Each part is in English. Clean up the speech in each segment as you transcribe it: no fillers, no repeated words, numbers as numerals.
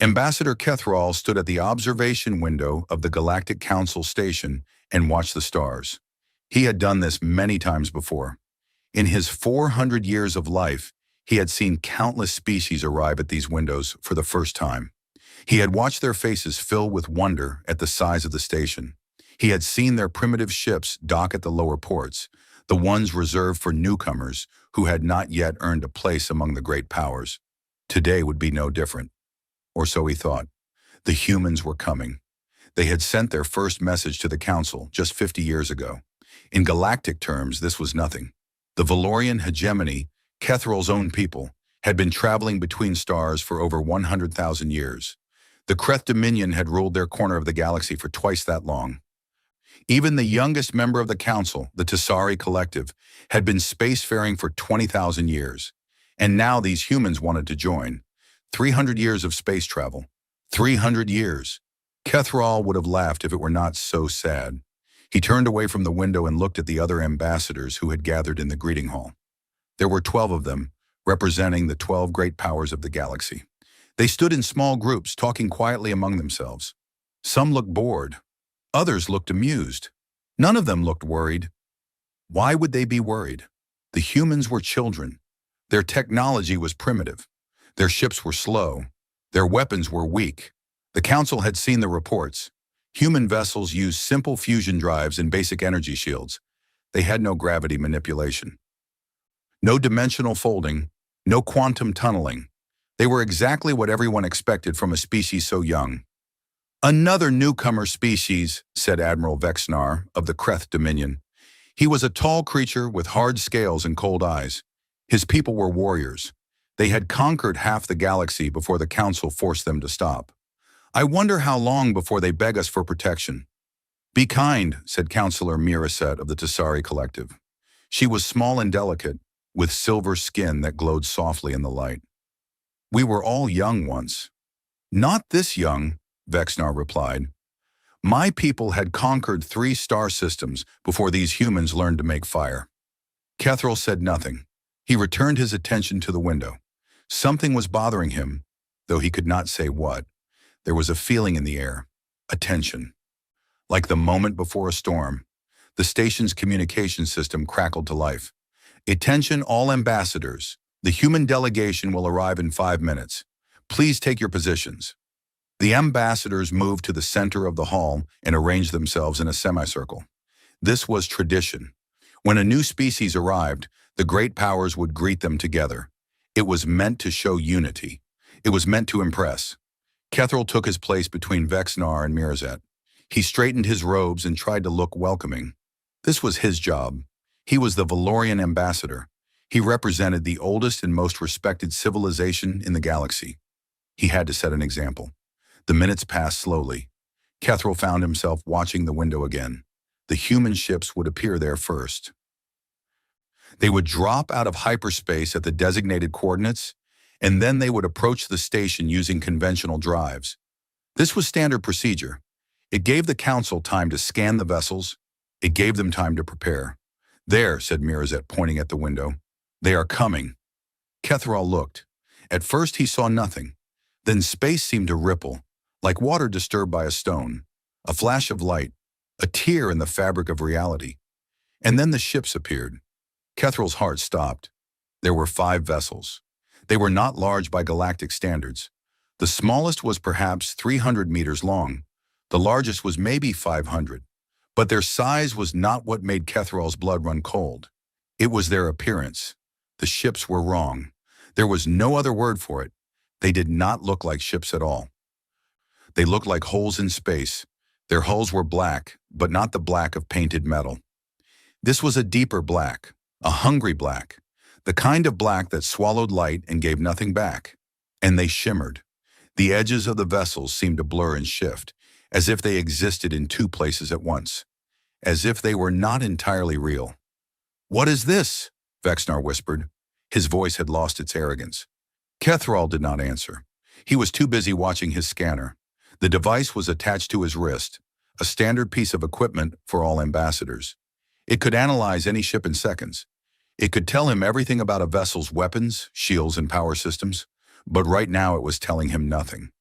Ambassador Kethral stood at the observation window of the Galactic Council station and watched the stars. He had done this many times before. In his 400 years of life, he had seen countless species arrive at these windows for the first time. He had watched their faces fill with wonder at the size of the station. He had seen their primitive ships dock at the lower ports, the ones reserved for newcomers who had not yet earned a place among the great powers. Today would be no different. Or so he thought. The humans were coming. They had sent their first message to the Council just 50 years ago. In galactic terms, this was nothing. The Valorian hegemony, Kethral's own people, had been traveling between stars for over 100,000 years. The Kreth Dominion had ruled their corner of the galaxy for twice that long. Even the youngest member of the Council, the Tessari Collective, had been spacefaring for 20,000 years. And now these humans wanted to join. 300 years of space travel. 300 years. Kethral would have laughed if it were not so sad. He turned away from the window and looked at the other ambassadors who had gathered in the greeting hall. There were 12 of them, representing the 12 great powers of the galaxy. They stood in small groups, talking quietly among themselves. Some looked bored. Others looked amused. None of them looked worried. Why would they be worried? The humans were children. Their technology was primitive. Their ships were slow. Their weapons were weak. The Council had seen the reports. Human vessels used simple fusion drives and basic energy shields. They had no gravity manipulation. No dimensional folding, no quantum tunneling. They were exactly what everyone expected from a species so young. "Another newcomer species," said Admiral Vexnar of the Kreth Dominion. He was a tall creature with hard scales and cold eyes. His people were warriors. They had conquered half the galaxy before the Council forced them to stop. "I wonder how long before they beg us for protection." "Be kind," said Counselor Miraset of the Tessari Collective. She was small and delicate, with silver skin that glowed softly in the light. "We were all young once." "Not this young," Vexnar replied. "My people had conquered 3 star systems before these humans learned to make fire." Kethral said nothing. He returned his attention to the window. Something was bothering him, though he could not say what. There was a feeling in the air, a tension. Like the moment before a storm, the station's communication system crackled to life. "Attention all ambassadors. The human delegation will arrive in 5 minutes. Please take your positions." The ambassadors moved to the center of the hall and arranged themselves in a semicircle. This was tradition. When a new species arrived, the great powers would greet them together. It was meant to show unity. It was meant to impress. Kethral took his place between Vexnar and Mirazet. He straightened his robes and tried to look welcoming. This was his job. He was the Valorian ambassador. He represented the oldest and most respected civilization in the galaxy. He had to set an example. The minutes passed slowly. Kethral found himself watching the window again. The human ships would appear there first. They would drop out of hyperspace at the designated coordinates, and then they would approach the station using conventional drives. This was standard procedure. It gave the Council time to scan the vessels. It gave them time to prepare. "There," said Mirazet, pointing at the window. "They are coming." Kethral looked. At first he saw nothing. Then space seemed to ripple, like water disturbed by a stone. A flash of light, a tear in the fabric of reality. And then the ships appeared. Kethral's heart stopped. There were 5 vessels. They were not large by galactic standards. The smallest was perhaps 300 meters long. The largest was maybe 500. But their size was not what made Kethral's blood run cold. It was their appearance. The ships were wrong. There was no other word for it. They did not look like ships at all. They looked like holes in space. Their hulls were black, but not the black of painted metal. This was a deeper black, a hungry black, the kind of black that swallowed light and gave nothing back. And they shimmered. The edges of the vessels seemed to blur and shift, as if they existed in 2 places at once, as if they were not entirely real. "What is this?" Vexnar whispered. His voice had lost its arrogance. Kethral did not answer. He was too busy watching his scanner. The device was attached to his wrist, a standard piece of equipment for all ambassadors. It could analyze any ship in seconds. It could tell him everything about a vessel's weapons, shields, and power systems, but right now it was telling him nothing.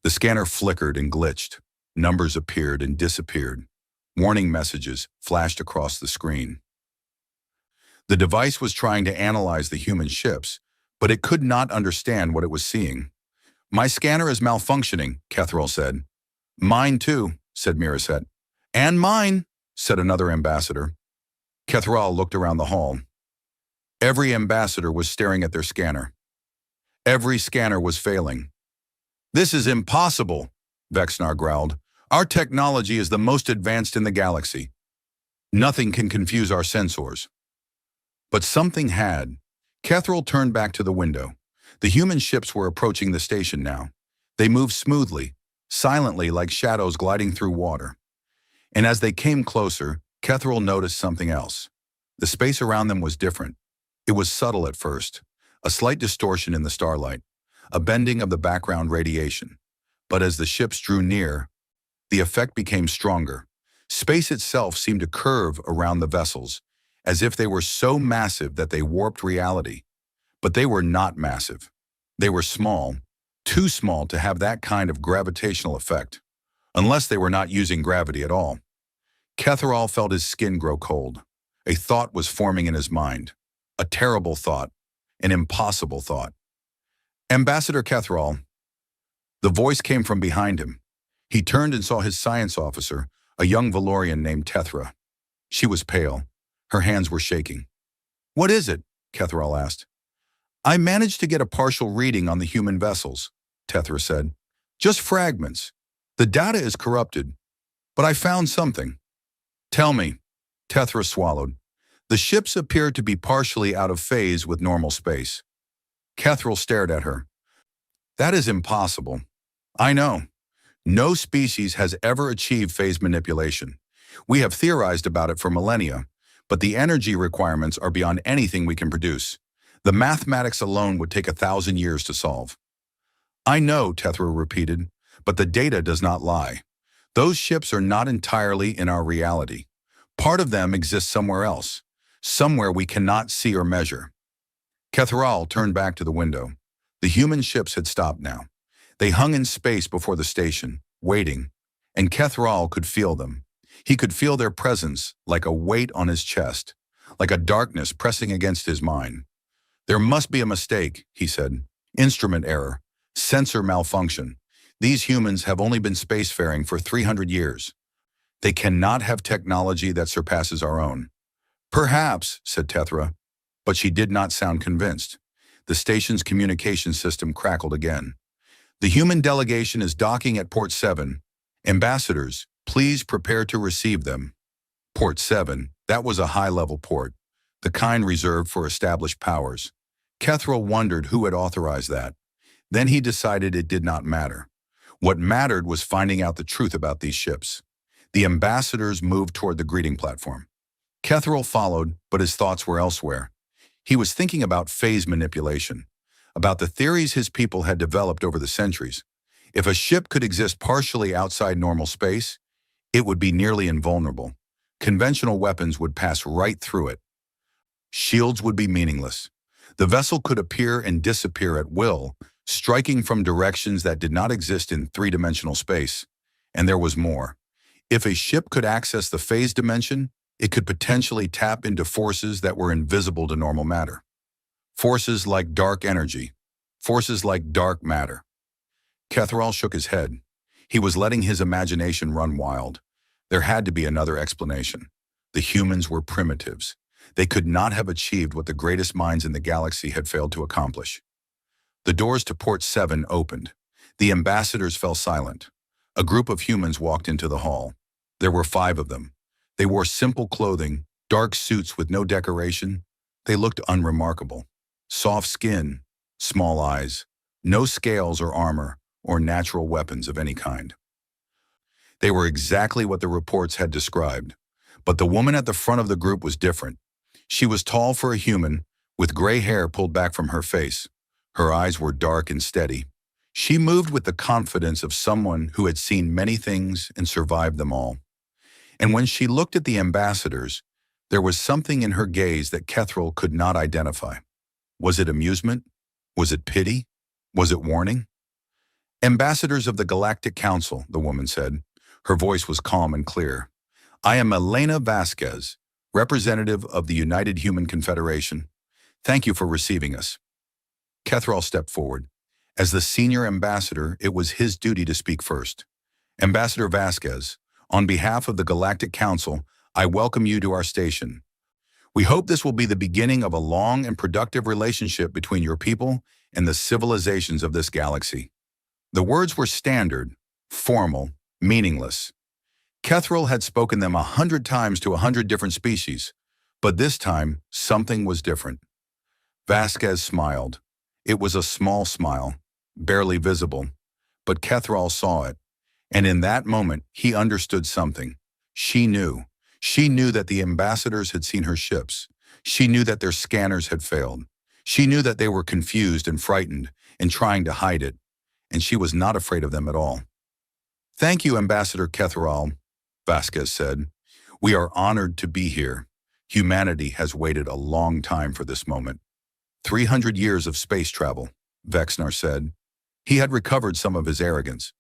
The scanner flickered and glitched. Numbers appeared and disappeared. Warning messages flashed across the screen. The device was trying to analyze the human ships, but it could not understand what it was seeing. "My scanner is malfunctioning," Kethril said. "Mine too," said Miraset. "And mine," said another ambassador. Kethril looked around the hall. Every ambassador was staring at their scanner. Every scanner was failing. "This is impossible," Vexnar growled. "Our technology is the most advanced in the galaxy. Nothing can confuse our sensors." But something had. Kethril turned back to the window. The human ships were approaching the station now. They moved smoothly, silently like shadows gliding through water. And as they came closer, Kethril noticed something else. The space around them was different. It was subtle at first, a slight distortion in the starlight, a bending of the background radiation. But as the ships drew near, the effect became stronger. Space itself seemed to curve around the vessels, as if they were so massive that they warped reality. But they were not massive. They were small, too small to have that kind of gravitational effect, unless they were not using gravity at all. Kethril felt his skin grow cold. A thought was forming in his mind. A terrible thought. An impossible thought. "Ambassador Kethril." The voice came from behind him. He turned and saw his science officer, a young Valorian named Tethra. She was pale. Her hands were shaking. "What is it?" Kethril asked. "I managed to get a partial reading on the human vessels," Tethra said. "Just fragments. The data is corrupted, but I found something." "Tell me." Tethra swallowed. "The ships appeared to be partially out of phase with normal space." Kethril stared at her. "That is impossible." "I know. No species has ever achieved phase manipulation. We have theorized about it for millennia, but the energy requirements are beyond anything we can produce. The mathematics alone would take 1,000 years to solve." "I know," Tethra repeated, "but the data does not lie. Those ships are not entirely in our reality. Part of them exists somewhere else, somewhere we cannot see or measure." Kethril turned back to the window. The human ships had stopped now. They hung in space before the station, waiting, and Kethril could feel them. He could feel their presence like a weight on his chest, like a darkness pressing against his mind. "There must be a mistake," he said. "Instrument error, sensor malfunction. These humans have only been spacefaring for 300 years. They cannot have technology that surpasses our own." "Perhaps," said Tethra, but she did not sound convinced. The station's communication system crackled again. "The human delegation is docking at Port 7. Ambassadors, please prepare to receive them." Port 7, that was a high-level port, the kind reserved for established powers. Kethril wondered who had authorized that. Then he decided it did not matter. What mattered was finding out the truth about these ships. The ambassadors moved toward the greeting platform. Kethril followed, but his thoughts were elsewhere. He was thinking about phase manipulation, about the theories his people had developed over the centuries. If a ship could exist partially outside normal space, it would be nearly invulnerable. Conventional weapons would pass right through it. Shields would be meaningless. The vessel could appear and disappear at will, striking from directions that did not exist in three-dimensional space. And there was more. If a ship could access the phase dimension, it could potentially tap into forces that were invisible to normal matter. Forces like dark energy. Forces like dark matter. Kethril shook his head. He was letting his imagination run wild. There had to be another explanation. The humans were primitives. They could not have achieved what the greatest minds in the galaxy had failed to accomplish. The doors to Port 7 opened. The ambassadors fell silent. A group of humans walked into the hall. There were 5 of them. They wore simple clothing, dark suits with no decoration. They looked unremarkable. Soft skin, small eyes, no scales or armor or natural weapons of any kind. They were exactly what the reports had described. But the woman at the front of the group was different. She was tall for a human, with gray hair pulled back from her face. Her eyes were dark and steady. She moved with the confidence of someone who had seen many things and survived them all. And when she looked at the ambassadors, there was something in her gaze that Kethril could not identify. Was it amusement? Was it pity? Was it warning? Ambassadors of the Galactic Council, the woman said. Her voice was calm and clear. I am Elena Vasquez, representative of the United Human Confederation. Thank you for receiving us. Kethral stepped forward. As the senior ambassador, it was his duty to speak first. Ambassador Vasquez, on behalf of the Galactic Council, I welcome you to our station. We hope this will be the beginning of a long and productive relationship between your people and the civilizations of this galaxy. The words were standard, formal, meaningless. Kethral had spoken them 100 times to 100 different species, but this time something was different. Vasquez smiled. It was a small smile, barely visible, but Kethral saw it, and in that moment he understood something. She knew. She knew that the ambassadors had seen her ships. She knew that their scanners had failed. She knew that they were confused and frightened and trying to hide it, and she was not afraid of them at all. Thank you, Ambassador Kethral, Vasquez said. We are honored to be here. Humanity has waited a long time for this moment. 300 years of space travel, Vexnar said. He had recovered some of his arrogance.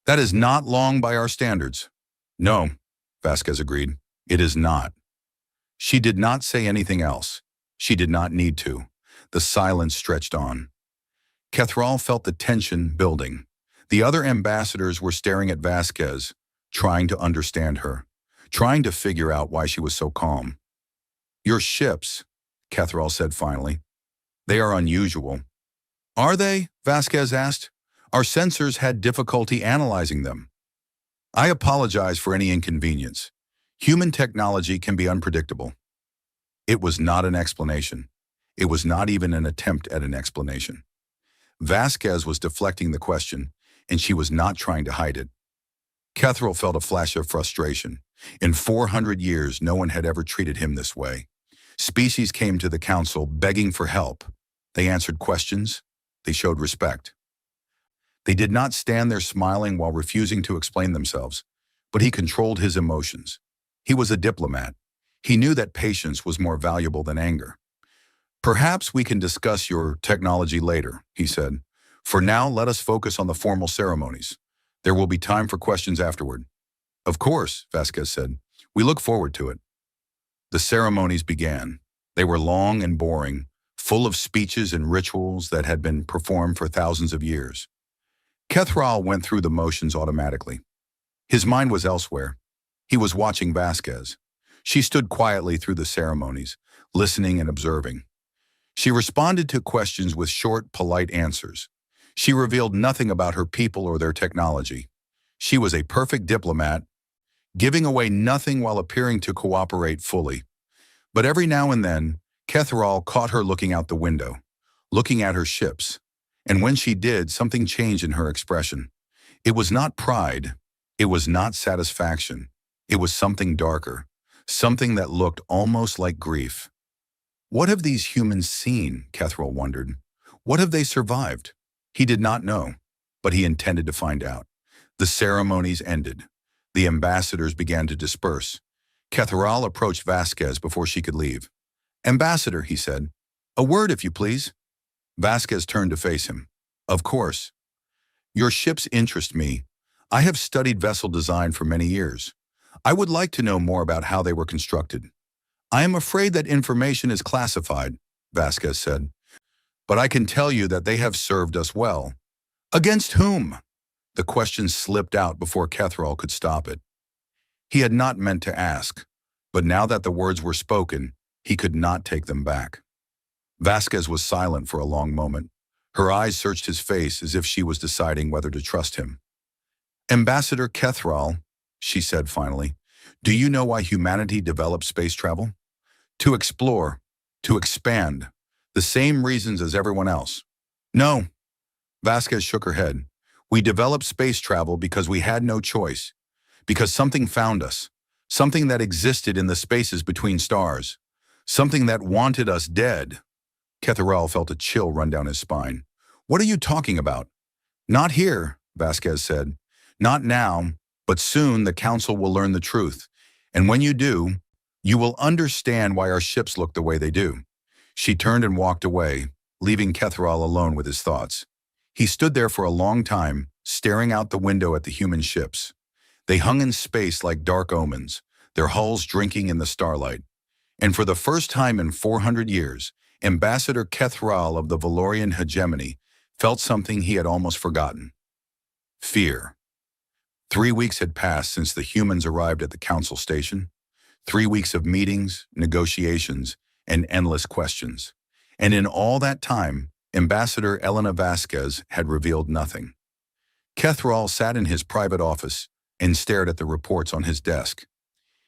That is not long by our standards. No, Vasquez agreed. It is not. She did not say anything else. She did not need to. The silence stretched on. Kethral felt the tension building. The other ambassadors were staring at Vasquez, trying to understand her, trying to figure out why she was so calm. Your ships, Kethral said finally. They are unusual. Are they? Vasquez asked. Our sensors had difficulty analyzing them. I apologize for any inconvenience. Human technology can be unpredictable. It was not an explanation. It was not even an attempt at an explanation. Vasquez was deflecting the question, and she was not trying to hide it. Kethral felt a flash of frustration. In 400 years, no one had ever treated him this way. Species came to the council begging for help. They answered questions. They showed respect. They did not stand there smiling while refusing to explain themselves, but he controlled his emotions. He was a diplomat. He knew that patience was more valuable than anger. Perhaps we can discuss your technology later, he said. For now, let us focus on the formal ceremonies. There will be time for questions afterward. Of course, Vasquez said. We look forward to it. The ceremonies began. They were long and boring, full of speeches and rituals that had been performed for thousands of years. Kethral went through the motions automatically. His mind was elsewhere. He was watching Vasquez. She stood quietly through the ceremonies, listening and observing. She responded to questions with short, polite answers. She revealed nothing about her people or their technology. She was a perfect diplomat, giving away nothing while appearing to cooperate fully. But every now and then, Kethral caught her looking out the window, looking at her ships. And when she did, something changed in her expression. It was not pride. It was not satisfaction. It was something darker, something that looked almost like grief. What have these humans seen? Kethral wondered. What have they survived? He did not know, but he intended to find out. The ceremonies ended. The ambassadors began to disperse. Kethral approached Vasquez before she could leave. Ambassador, he said, a word if you please. Vasquez turned to face him. Of course. Your ships interest me. I have studied vessel design for many years. I would like to know more about how they were constructed. I am afraid that information is classified, Vasquez said. But I can tell you that they have served us well. Against whom? The question slipped out before Kethral could stop it. He had not meant to ask, but now that the words were spoken, he could not take them back. Vasquez was silent for a long moment. Her eyes searched his face as if she was deciding whether to trust him. Ambassador Kethral, she said finally, do you know why humanity developed space travel? To explore, to expand, the same reasons as everyone else. No. Vasquez shook her head. We developed space travel because we had no choice, because something found us, something that existed in the spaces between stars, something that wanted us dead. Kethral felt a chill run down his spine. What are you talking about? Not here, Vasquez said. Not now, but soon the council will learn the truth. And when you do, you will understand why our ships look the way they do. She turned and walked away, leaving Kethral alone with his thoughts. He stood there for a long time, staring out the window at the human ships. They hung in space like dark omens, their hulls drinking in the starlight. And for the first time in 400 years, Ambassador Kethral of the Valorian hegemony felt something he had almost forgotten. Fear. 3 weeks had passed since the humans arrived at the council station. 3 weeks of meetings, negotiations, and endless questions. And in all that time, Ambassador Elena Vasquez had revealed nothing. Kethral sat in his private office and stared at the reports on his desk.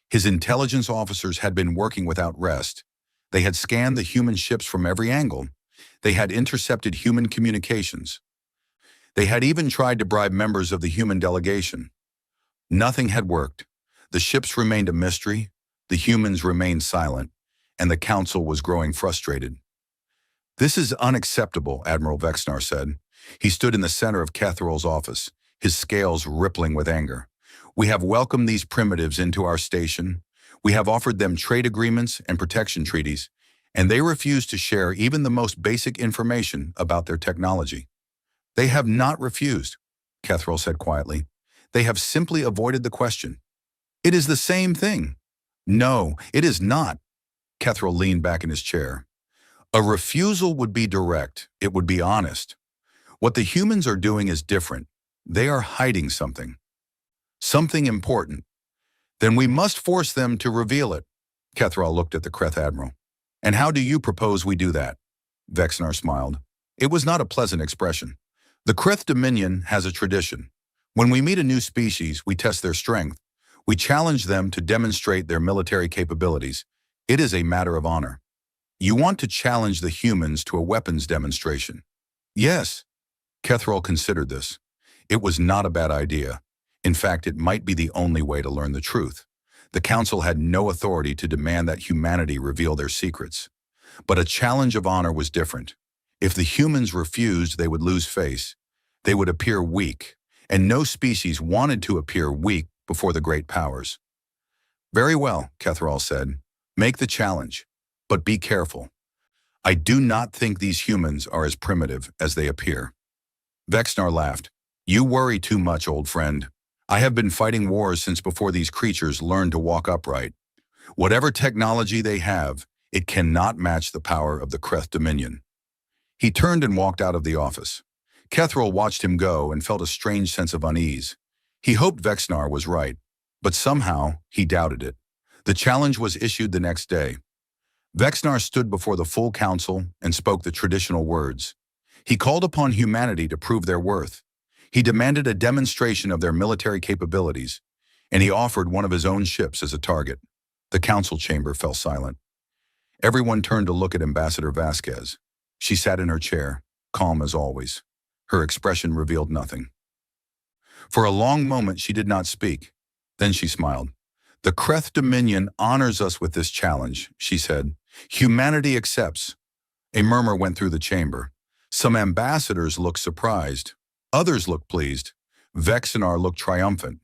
His intelligence officers had been working without rest. They had scanned the human ships from every angle. They had intercepted human communications. They had even tried to bribe members of the human delegation. Nothing had worked. The ships remained a mystery, the humans remained silent, and the council was growing frustrated. "This is unacceptable," Admiral Vexnar said. He stood in the center of Kethral's office, his scales rippling with anger. "We have welcomed these primitives into our station. We have offered them trade agreements and protection treaties, and they refuse to share even the most basic information about their technology." "They have not refused," Kethral said quietly. "They have simply avoided the question." "It is the same thing." "No, it is not." Kethral leaned back in his chair. "A refusal would be direct. It would be honest. What the humans are doing is different. They are hiding something. Something important. Then we must force them to reveal it." Kethral looked at the Kreth Admiral. "And how do you propose we do that?" Vexnar smiled. It was not a pleasant expression. "The Kreth Dominion has a tradition. When we meet a new species, we test their strength. We challenge them to demonstrate their military capabilities. It is a matter of honor." "You want to challenge the humans to a weapons demonstration?" "Yes." Kethral considered this. It was not a bad idea. In fact, it might be the only way to learn the truth. The Council had no authority to demand that humanity reveal their secrets. But a challenge of honor was different. If the humans refused, they would lose face. They would appear weak, and no species wanted to appear weak before the great powers. "Very well," Kethral said. "Make the challenge, but be careful. I do not think these humans are as primitive as they appear." Vexnar laughed. "You worry too much, old friend. I have been fighting wars since before these creatures learned to walk upright. Whatever technology they have, it cannot match the power of the Kreth Dominion." He turned and walked out of the office. Kethral watched him go and felt a strange sense of unease. He hoped Vexnar was right, but somehow he doubted it. The challenge was issued the next day. Vexnar stood before the full council and spoke the traditional words. He called upon humanity to prove their worth. He demanded a demonstration of their military capabilities, and he offered one of his own ships as a target. The council chamber fell silent. Everyone turned to look at Ambassador Vasquez. She sat in her chair, calm as always. Her expression revealed nothing. For a long moment she did not speak. Then she smiled. "The Kreth Dominion honors us with this challenge," she said. "Humanity accepts." A murmur went through the chamber. Some ambassadors looked surprised. Others looked pleased. Vexnar looked triumphant.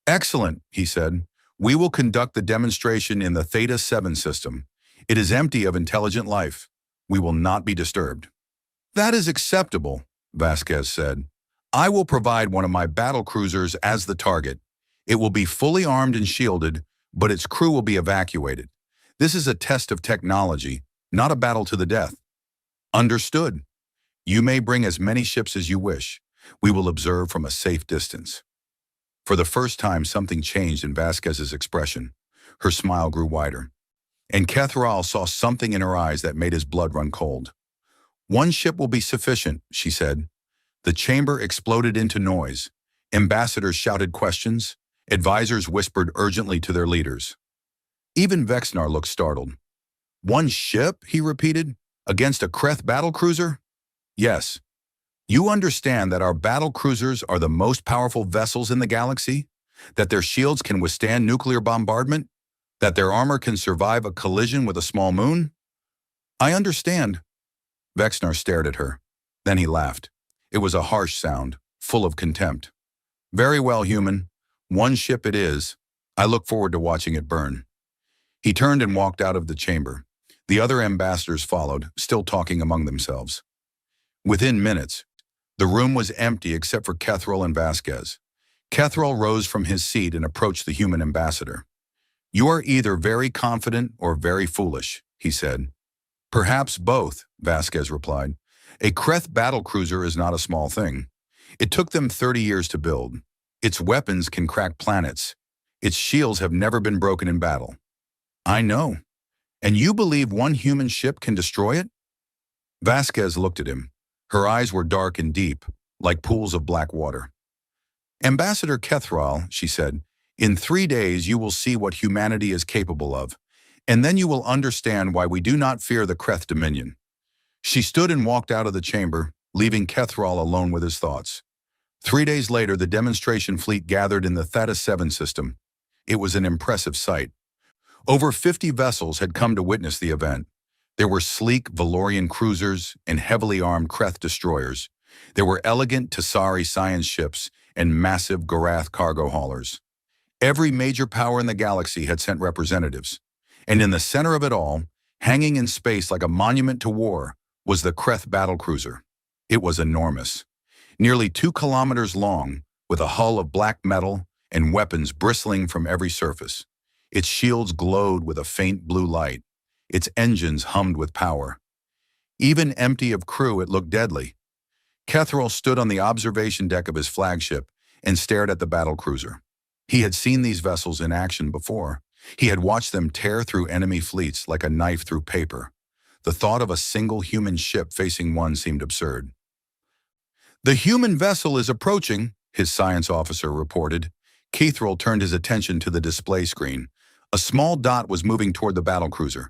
"Excellent," he said. "We will conduct the demonstration in the Theta 7 system. It is empty of intelligent life. We will not be disturbed." "That is acceptable," Vasquez said. "I will provide one of my battle cruisers as the target. It will be fully armed and shielded, but its crew will be evacuated. This is a test of technology, not a battle to the death." "Understood. You may bring as many ships as you wish. We will observe from a safe distance." For the first time, something changed in Vasquez's expression. Her smile grew wider. And Kethral saw something in her eyes that made his blood run cold. "One ship will be sufficient," she said. The chamber exploded into noise. Ambassadors shouted questions. Advisors whispered urgently to their leaders. Even Vexnar looked startled. "One ship," he repeated, "against a Kreth battlecruiser?" "Yes. You understand that our battlecruisers are the most powerful vessels in the galaxy? That their shields can withstand nuclear bombardment? That their armor can survive a collision with a small moon?" "I understand." Vexnar stared at her. Then he laughed. It was a harsh sound, full of contempt. "Very well, human. One ship it is. I look forward to watching it burn." He turned and walked out of the chamber. The other ambassadors followed, still talking among themselves. Within minutes, The room was empty except for Kethril and Vasquez. Kethril rose from his seat and approached the human ambassador. "You are either very confident or very foolish," he said. "Perhaps both," Vasquez replied. "A Kreth battlecruiser is not a small thing. It took them 30 years to build. Its weapons can crack planets. Its shields have never been broken in battle." "I know. And you believe one human ship can destroy it?" Vasquez looked at him. Her eyes were dark and deep, like pools of black water. "Ambassador Kethril," she said, "in 3 days you will see what humanity is capable of, and then you will understand why we do not fear the Kreth Dominion." She stood and walked out of the chamber, leaving Kethril alone with his thoughts. 3 days later, the demonstration fleet gathered in the Theta 7 system. It was an impressive sight. Over 50 vessels had come to witness the event. There were sleek Valorian cruisers and heavily armed Kreth destroyers. There were elegant Tassari science ships and massive Gorath cargo haulers. Every major power in the galaxy had sent representatives. And in the center of it all, hanging in space like a monument to war, was the Kreth battlecruiser. It was enormous. Nearly 2 kilometers long, with a hull of black metal and weapons bristling from every surface. Its shields glowed with a faint blue light. Its engines hummed with power. Even empty of crew, it looked deadly. Kethril stood on the observation deck of his flagship and stared at the battlecruiser. He had seen these vessels in action before. He had watched them tear through enemy fleets like a knife through paper. The thought of a single human ship facing one seemed absurd. "The human vessel is approaching," his science officer reported. Kethril turned his attention to the display screen. A small dot was moving toward the battlecruiser.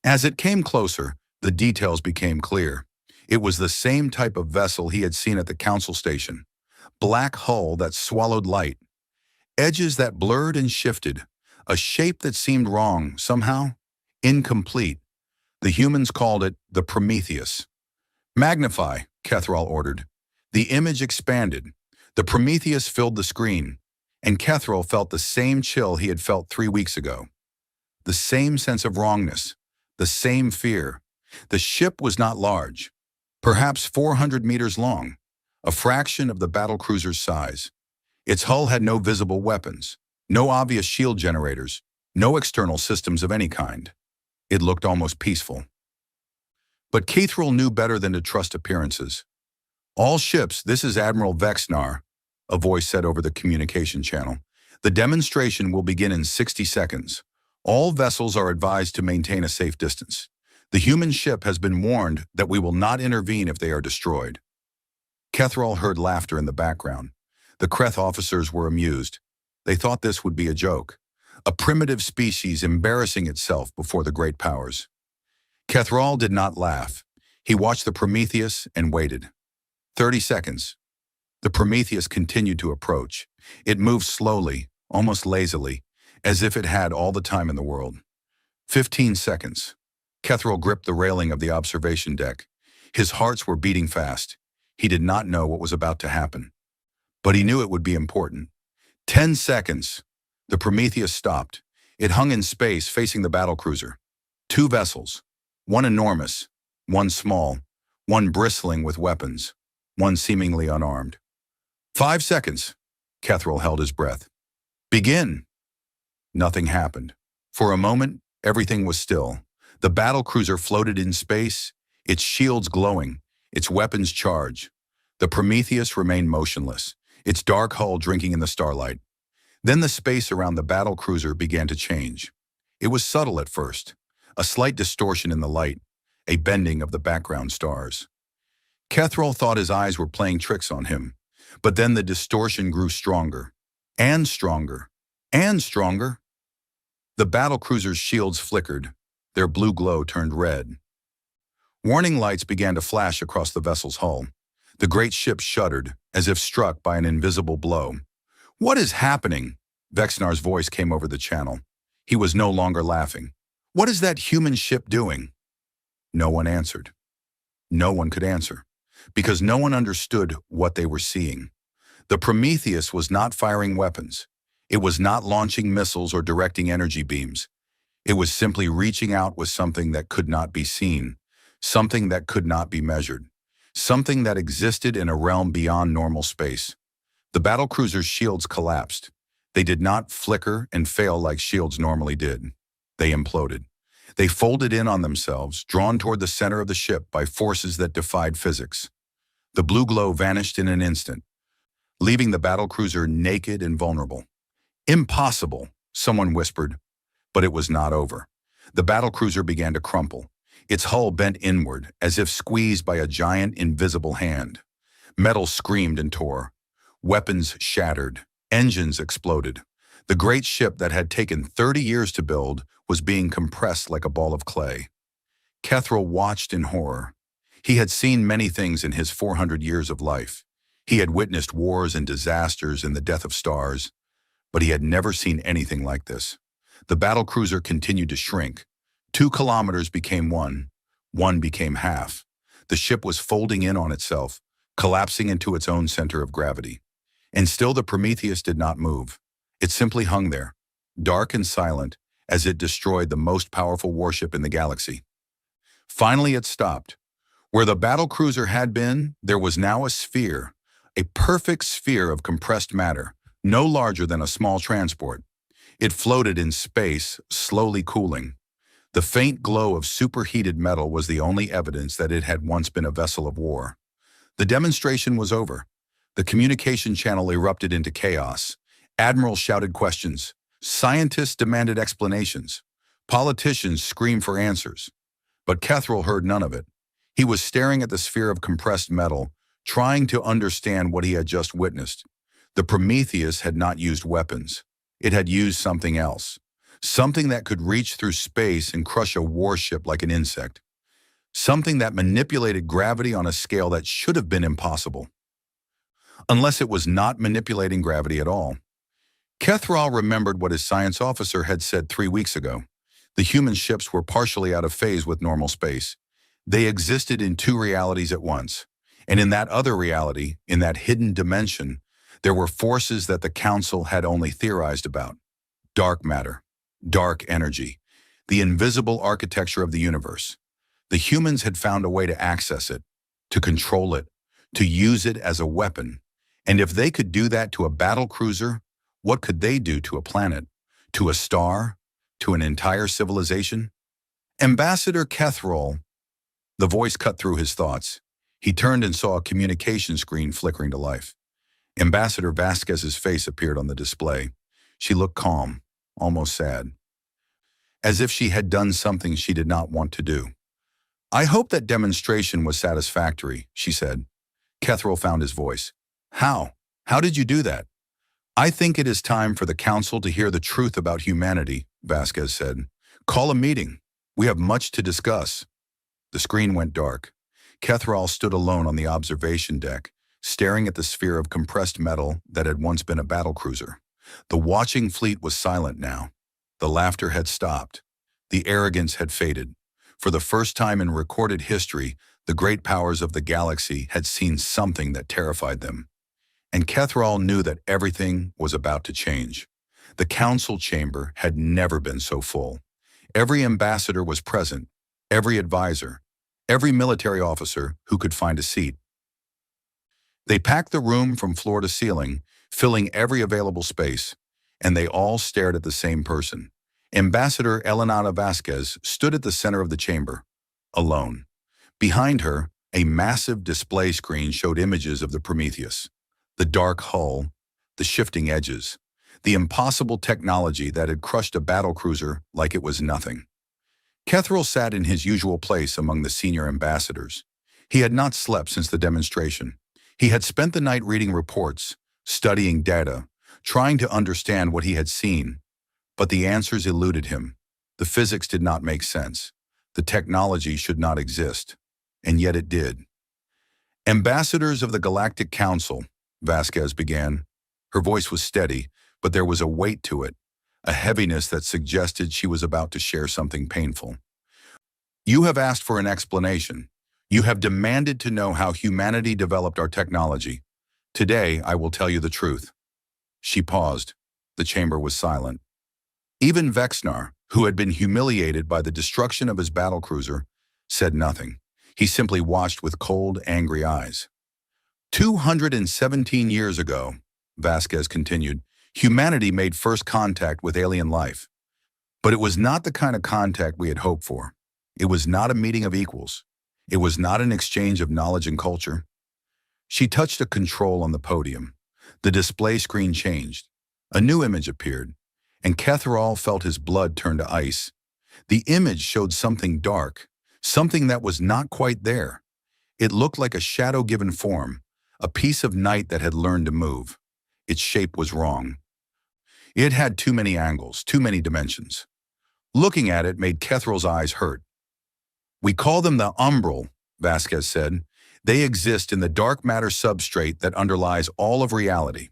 As it came closer, the details became clear. It was the same type of vessel he had seen at the council station. Black hull that swallowed light. Edges that blurred and shifted. A shape that seemed wrong, somehow. Incomplete. The humans called it the Prometheus. "Magnify," Kethril ordered. The image expanded. The Prometheus filled the screen, and Kethril felt the same chill he had felt 3 weeks ago. The same sense of wrongness. The same fear. The ship was not large. Perhaps 400 meters long, a fraction of the battlecruiser's size. Its hull had no visible weapons, no obvious shield generators, no external systems of any kind. It looked almost peaceful. But Kethril knew better than to trust appearances. "All ships, this is Admiral Vexnar," a voice said over the communication channel. "The demonstration will begin in 60 seconds. All vessels are advised to maintain a safe distance. The human ship has been warned that we will not intervene if they are destroyed." Kethril heard laughter in the background. The Kreth officers were amused. They thought this would be a joke. A primitive species embarrassing itself before the great powers. Kethril did not laugh. He watched the Prometheus and waited. 30 seconds. The Prometheus continued to approach. It moved slowly, almost lazily, as if it had all the time in the world. 15 seconds. Kethril gripped the railing of the observation deck. His hearts were beating fast. He did not know what was about to happen. But he knew it would be important. 10 seconds. The Prometheus stopped. It hung in space facing the battlecruiser. 2 vessels. One enormous, one small, one bristling with weapons, one seemingly unarmed. 5 seconds. Kethril held his breath. "Begin." Nothing happened. For a moment, everything was still. The battlecruiser floated in space, its shields glowing, its weapons charged. The Prometheus remained motionless, its dark hull drinking in the starlight. Then the space around the battlecruiser began to change. It was subtle at first, a slight distortion in the light, a bending of the background stars. Kethril thought his eyes were playing tricks on him, but then the distortion grew stronger, and stronger, and stronger. The battlecruiser's shields flickered. Their blue glow turned red. Warning lights began to flash across the vessel's hull. The great ship shuddered, as if struck by an invisible blow. "What is happening?" Vexnar's voice came over the channel. He was no longer laughing. "What is that human ship doing?" No one answered. No one could answer, because no one understood what they were seeing. The Prometheus was not firing weapons. It was not launching missiles or directing energy beams. It was simply reaching out with something that could not be seen, something that could not be measured, something that existed in a realm beyond normal space. The battlecruiser's shields collapsed. They did not flicker and fail like shields normally did. They imploded. They folded in on themselves, drawn toward the center of the ship by forces that defied physics. The blue glow vanished in an instant, leaving the battlecruiser naked and vulnerable. "Impossible," someone whispered, but it was not over. The battlecruiser began to crumple. Its hull bent inward, as if squeezed by a giant invisible hand. Metal screamed and tore. Weapons shattered. Engines exploded. The great ship that had taken 30 years to build was being compressed like a ball of clay. Kethril watched in horror. He had seen many things in his 400 years of life. He had witnessed wars and disasters and the death of stars, but he had never seen anything like this. The battlecruiser continued to shrink. 2 kilometers became 1. 1 became half. The ship was folding in on itself, collapsing into its own center of gravity. And still the Prometheus did not move. It simply hung there, dark and silent, as it destroyed the most powerful warship in the galaxy. Finally it stopped. Where the battlecruiser had been, there was now a sphere, a perfect sphere of compressed matter, no larger than a small transport. It floated in space, slowly cooling. The faint glow of superheated metal was the only evidence that it had once been a vessel of war. The demonstration was over. The communication channel erupted into chaos. Admirals shouted questions. Scientists demanded explanations. Politicians screamed for answers. But Kethril heard none of it. He was staring at the sphere of compressed metal, trying to understand what he had just witnessed. The Prometheus had not used weapons. It had used something else. Something that could reach through space and crush a warship like an insect. Something that manipulated gravity on a scale that should have been impossible. Unless it was not manipulating gravity at all. Kethril remembered what his science officer had said 3 weeks ago. The human ships were partially out of phase with normal space. They existed in 2 realities at once. And in that other reality, in that hidden dimension, there were forces that the Council had only theorized about. Dark matter, dark energy, the invisible architecture of the universe. The humans had found a way to access it, to control it, to use it as a weapon. And if they could do that to a battlecruiser, what could they do to a planet, to a star, to an entire civilization? Ambassador Kethril. The voice cut through his thoughts. He turned and saw a communication screen flickering to life. Ambassador Vasquez's face appeared on the display. She looked calm, almost sad, as if she had done something she did not want to do. "I hope that demonstration was satisfactory," she said. Kethril found his voice. "How? How did you do that?" "I think it is time for the Council to hear the truth about humanity," Vasquez said. "Call a meeting. We have much to discuss." The screen went dark. Kethril stood alone on the observation deck, staring at the sphere of compressed metal that had once been a battlecruiser. The watching fleet was silent now. The laughter had stopped. The arrogance had faded. For the first time in recorded history, the great powers of the galaxy had seen something that terrified them. And Kethril knew that everything was about to change. The council chamber had never been so full. Every ambassador was present, every advisor, every military officer who could find a seat. They packed the room from floor to ceiling, filling every available space, and they all stared at the same person. Ambassador Elenata Vasquez stood at the center of the chamber, alone. Behind her, a massive display screen showed images of the Prometheus. The dark hull, the shifting edges, the impossible technology that had crushed a battlecruiser like it was nothing. Kethril sat in his usual place among the senior ambassadors. He had not slept since the demonstration. He had spent the night reading reports, studying data, trying to understand what he had seen. But the answers eluded him. The physics did not make sense. The technology should not exist. And yet it did. "Ambassadors of the Galactic Council," Vasquez began. Her voice was steady, but there was a weight to it, a heaviness that suggested she was about to share something painful. "You have asked for an explanation. You have demanded to know how humanity developed our technology. Today, I will tell you the truth." She paused. The chamber was silent. Even Vexnar, who had been humiliated by the destruction of his battlecruiser, said nothing. He simply watched with cold, angry eyes. 217 years ago, Vasquez continued, humanity made first contact with alien life. But it was not the kind of contact we had hoped for. It was not a meeting of equals. It was not an exchange of knowledge and culture. She touched a control on the podium. The display screen changed. A new image appeared, and Catherall felt his blood turn to ice. The image showed something dark, something that was not quite there. It looked like a shadow given form, a piece of night that had learned to move. Its shape was wrong. It had too many angles, too many dimensions. Looking at it made Catherall's eyes hurt. "We call them the umbral," Vasquez said. "They exist in the dark matter substrate that underlies all of reality.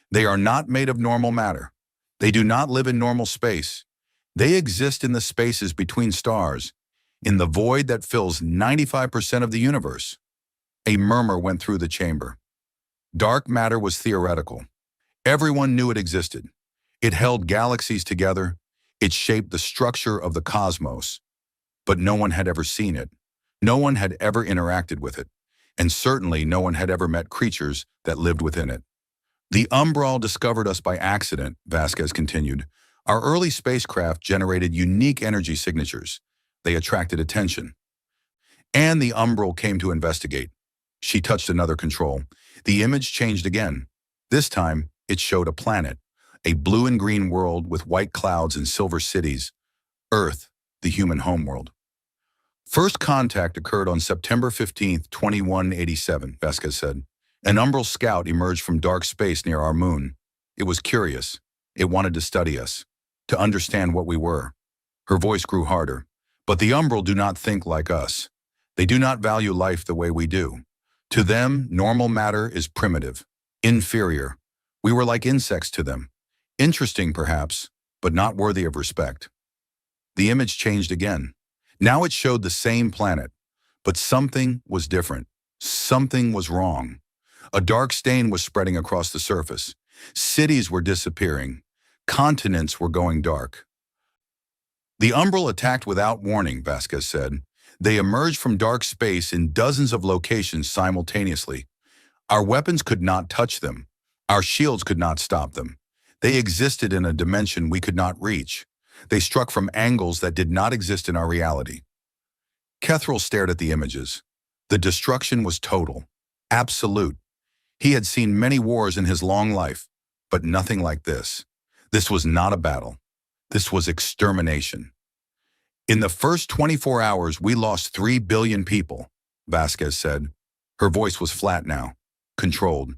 They are not made of normal matter. They do not live in normal space. They exist in the spaces between stars, in the void that fills 95% of the universe." A murmur went through the chamber. Dark matter was theoretical. Everyone knew it existed. It held galaxies together. It shaped the structure of the cosmos. But no one had ever seen it. No one had ever interacted with it. And certainly no one had ever met creatures that lived within it. "The umbral discovered us by accident," Vasquez continued. "Our early spacecraft generated unique energy signatures. They attracted attention. And the umbral came to investigate." She touched another control. The image changed again. This time, it showed a planet, a blue and green world with white clouds and silver cities. Earth, the human homeworld. "First contact occurred on September 15, 2187, Vasquez said. "An umbral scout emerged from dark space near our moon. It was curious. It wanted to study us, to understand what we were." Her voice grew harder. "But the umbral do not think like us. They do not value life the way we do. To them, normal matter is primitive, inferior. We were like insects to them. Interesting, perhaps, but not worthy of respect." The image changed again. Now it showed the same planet, but something was different. Something was wrong. A dark stain was spreading across the surface. Cities were disappearing. Continents were going dark. "The umbral attacked without warning," Vasquez said. "They emerged from dark space in dozens of locations simultaneously. Our weapons could not touch them. Our shields could not stop them. They existed in a dimension we could not reach. They struck from angles that did not exist in our reality." Catherall stared at the images. The destruction was total, absolute. He had seen many wars in his long life, but nothing like this. This was not a battle. This was extermination. "In the first 24 hours, we lost 3 billion people," Vasquez said. Her voice was flat now, controlled.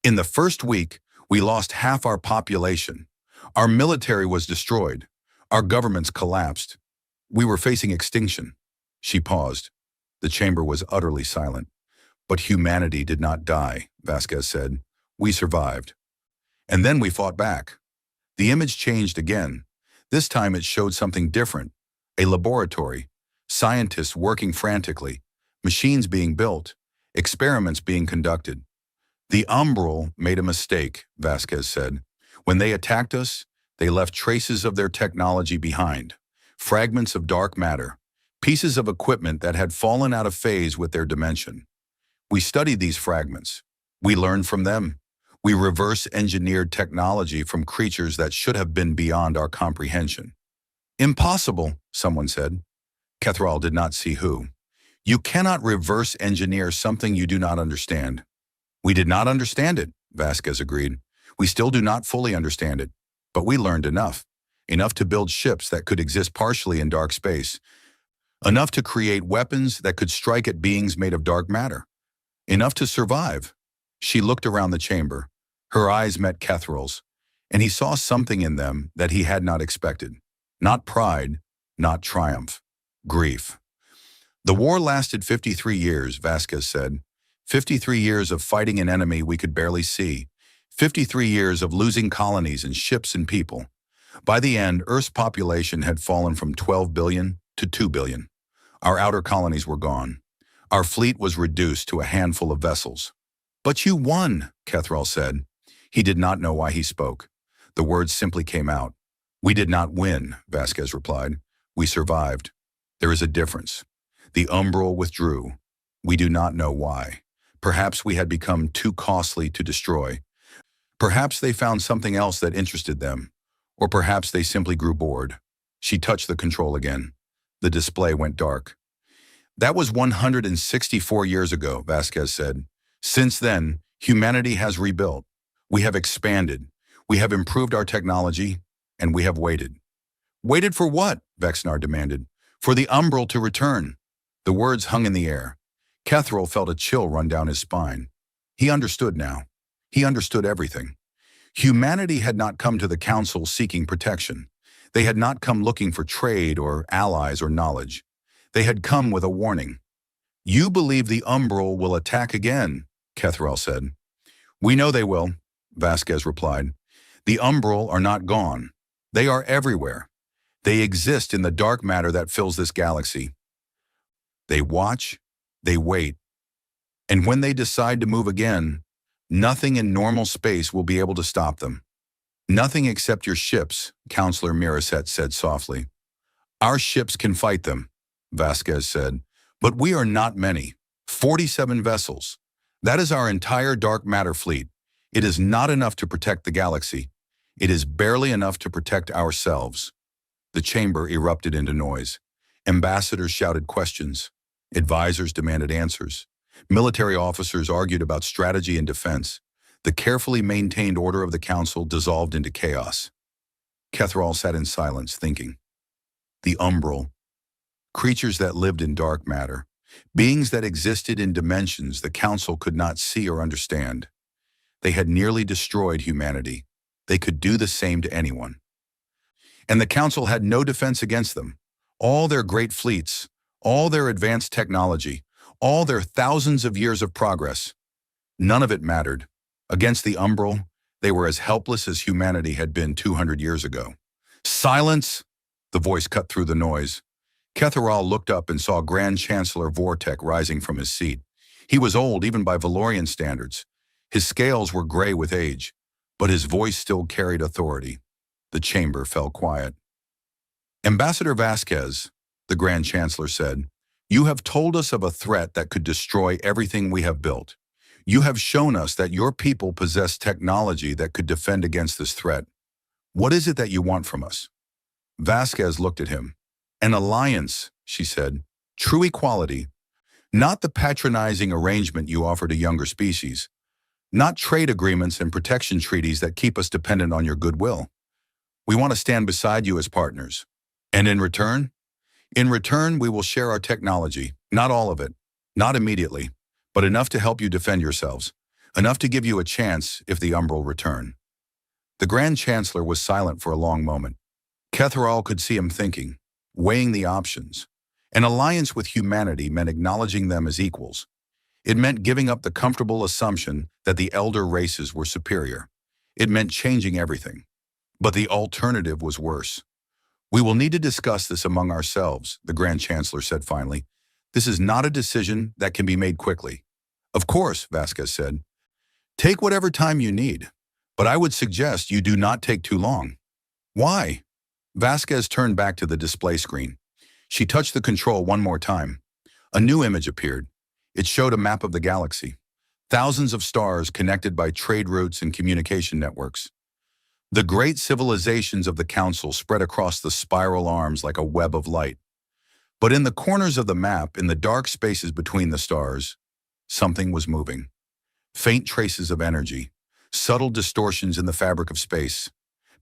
"In the first week, we lost half our population. Our military was destroyed. Our governments collapsed. We were facing extinction." She paused. The chamber was utterly silent. "But humanity did not die," Vasquez said. "We survived. And then we fought back." The image changed again. This time it showed something different. A laboratory, scientists working frantically, machines being built, experiments being conducted. "The umbral made a mistake," Vasquez said. "When they attacked us, they left traces of their technology behind, fragments of dark matter, pieces of equipment that had fallen out of phase with their dimension. We studied these fragments. We learned from them. We reverse-engineered technology from creatures that should have been beyond our comprehension." "Impossible," someone said. Catherall did not see who. "You cannot reverse-engineer something you do not understand." "We did not understand it," Vasquez agreed. "We still do not fully understand it. But we learned enough. Enough to build ships that could exist partially in dark space. Enough to create weapons that could strike at beings made of dark matter. Enough to survive." She looked around the chamber. Her eyes met Catherall's, and he saw something in them that he had not expected. Not pride, not triumph. Grief. "The war lasted 53 years, Vasquez said. 53 years of fighting an enemy we could barely see. 53 years of losing colonies and ships and people. By the end, Earth's population had fallen from 12 billion to 2 billion. Our outer colonies were gone. Our fleet was reduced to a handful of vessels." "But you won," Catherall said. He did not know why he spoke. The words simply came out. "We did not win," Vasquez replied. "We survived. There is a difference. The Umbral withdrew. We do not know why. Perhaps we had become too costly to destroy. Perhaps they found something else that interested them. Or perhaps they simply grew bored. She touched the control again. The display went dark. That was 164 years ago, Vasquez said. Since then, humanity has rebuilt. We have expanded. We have improved our technology, and we have waited. Waited for what? Vexnar demanded. For the Umbral to return. The words hung in the air. Kethril felt a chill run down his spine. He understood now. He understood everything. Humanity had not come to the Council seeking protection. They had not come looking for trade or allies or knowledge. They had come with a warning. You believe the Umbral will attack again, Kethril said. We know they will, Vasquez replied. The Umbral are not gone. They are everywhere. They exist in the dark matter that fills this galaxy. They watch, they wait. And when they decide to move again, nothing in normal space will be able to stop them. Nothing except your ships, Counselor Miraset said softly. Our ships can fight them, Vasquez said, but we are not many. 47 vessels. That is our entire dark matter fleet. It is not enough to protect the galaxy. It is barely enough to protect ourselves. The chamber erupted into noise. Ambassadors shouted questions. Advisors demanded answers. Military officers argued about strategy and defense. The carefully maintained order of the council dissolved into chaos. Kethril sat in silence, thinking. The Umbral. Creatures that lived in dark matter. Beings that existed in dimensions the council could not see or understand. They had nearly destroyed humanity. They could do the same to anyone. And the council had no defense against them. All their great fleets, all their advanced technology, all their thousands of years of progress. None of it mattered. Against the Umbral, they were as helpless as humanity had been 200 years ago. Silence! The voice cut through the noise. Kethril looked up and saw Grand Chancellor Vortek rising from his seat. He was old even by Valorian standards. His scales were gray with age, but his voice still carried authority. The chamber fell quiet. Ambassador Vasquez, the Grand Chancellor said, you have told us of a threat that could destroy everything we have built. You have shown us that your people possess technology that could defend against this threat. What is it that you want from us? Vasquez looked at him. An alliance, she said. True equality. Not the patronizing arrangement you offer to younger species. Not trade agreements and protection treaties that keep us dependent on your goodwill. We want to stand beside you as partners. And in return? In return, we will share our technology. Not all of it. Not immediately. But enough to help you defend yourselves. Enough to give you a chance if the Umbral return. The Grand Chancellor was silent for a long moment. Kethril could see him thinking, weighing the options. An alliance with humanity meant acknowledging them as equals. It meant giving up the comfortable assumption that the elder races were superior. It meant changing everything. But the alternative was worse. We will need to discuss this among ourselves, the Grand Chancellor said finally. This is not a decision that can be made quickly. Of course, Vasquez said. Take whatever time you need, but I would suggest you do not take too long. Why? Vasquez turned back to the display screen. She touched the control one more time. A new image appeared. It showed a map of the galaxy. Thousands of stars connected by trade routes and communication networks. The great civilizations of the Council spread across the spiral arms like a web of light. But in the corners of the map, in the dark spaces between the stars, something was moving. Faint traces of energy, subtle distortions in the fabric of space,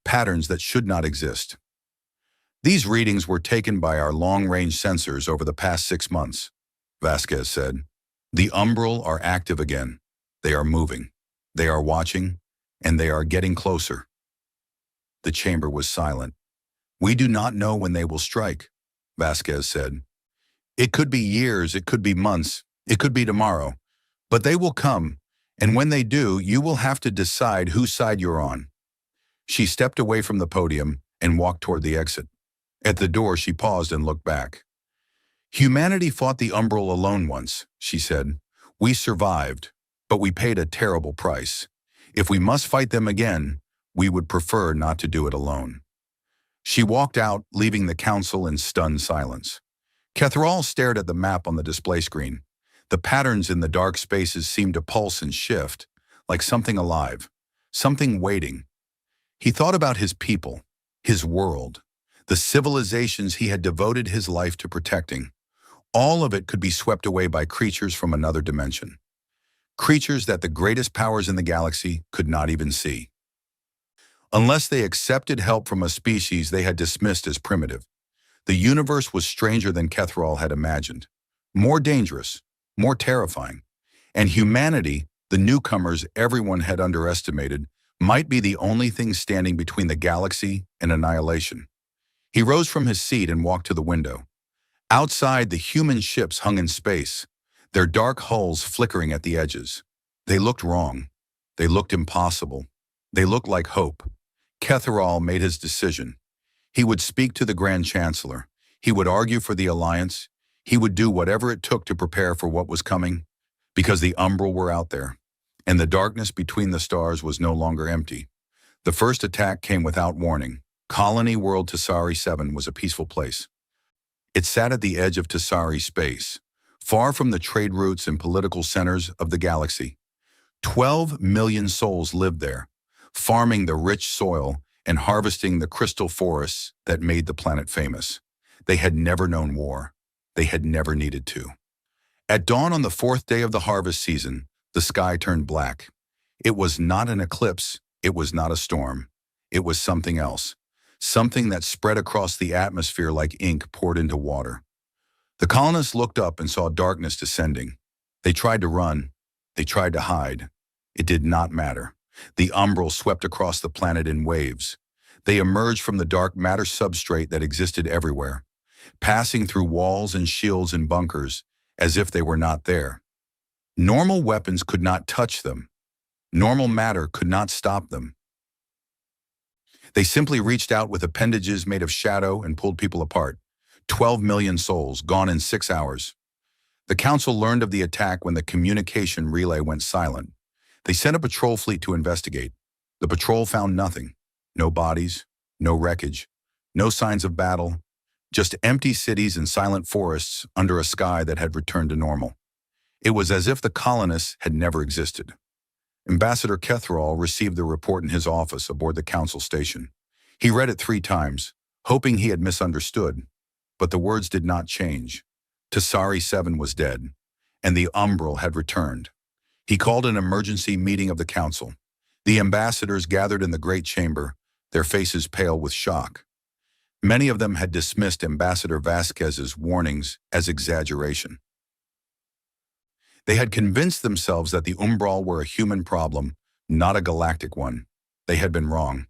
patterns that should not exist. These readings were taken by our long-range sensors over the past 6 months, Vasquez said. The Umbral are active again. They are moving. They are watching, and they are getting closer. The chamber was silent. We do not know when they will strike, Vasquez said. It could be years, it could be months, it could be tomorrow. But they will come, and when they do, you will have to decide whose side you're on. She stepped away from the podium and walked toward the exit. At the door, she paused and looked back. Humanity fought the Umbral alone once, she said. We survived, but we paid a terrible price. If we must fight them again, we would prefer not to do it alone. She walked out, leaving the council in stunned silence. Catherall stared at the map on the display screen. The patterns in the dark spaces seemed to pulse and shift, like something alive, something waiting. He thought about his people, his world, the civilizations he had devoted his life to protecting. All of it could be swept away by creatures from another dimension. Creatures that the greatest powers in the galaxy could not even see. Unless they accepted help from a species they had dismissed as primitive. The universe was stranger than Catherall had imagined, more dangerous, more terrifying. And humanity, the newcomers everyone had underestimated, might be the only thing standing between the galaxy and annihilation. He rose from his seat and walked to the window. Outside, the human ships hung in space, their dark hulls flickering at the edges. They looked wrong. They looked impossible. They looked like hope. Catherall made his decision. He would speak to the Grand Chancellor. He would argue for the Alliance. He would do whatever it took to prepare for what was coming, because the Umbral were out there, and the darkness between the stars was no longer empty. The first attack came without warning. Colony World Tasari 7 was a peaceful place. It sat at the edge of Tasari space, far from the trade routes and political centers of the galaxy. 12 million souls lived there, farming the rich soil and harvesting the crystal forests that made the planet famous. They had never known war. They had never needed to. At dawn on the fourth day of the harvest season, the sky turned black. It was not an eclipse. It was not a storm. It was something else. Something that spread across the atmosphere like ink poured into water. The colonists looked up and saw darkness descending. They tried to run. They tried to hide. It did not matter. The umbral swept across the planet in waves. They emerged from the dark matter substrate that existed everywhere, passing through walls and shields and bunkers as if they were not there. Normal weapons could not touch them. Normal matter could not stop them. They simply reached out with appendages made of shadow and pulled people apart. 12 million souls, gone in 6 hours. The Council learned of the attack when the communication relay went silent. They sent a patrol fleet to investigate. The patrol found nothing. No bodies, no wreckage, no signs of battle, just empty cities and silent forests under a sky that had returned to normal. It was as if the colonists had never existed. Ambassador Catherall received the report in his office aboard the Council station. He read it 3 times, hoping he had misunderstood, but the words did not change. Tasari 7 was dead, and the Umbral had returned. He called an emergency meeting of the Council. The ambassadors gathered in the great chamber, their faces pale with shock. Many of them had dismissed Ambassador Vasquez's warnings as exaggeration. They had convinced themselves that the Umbral were a human problem, not a galactic one. They had been wrong.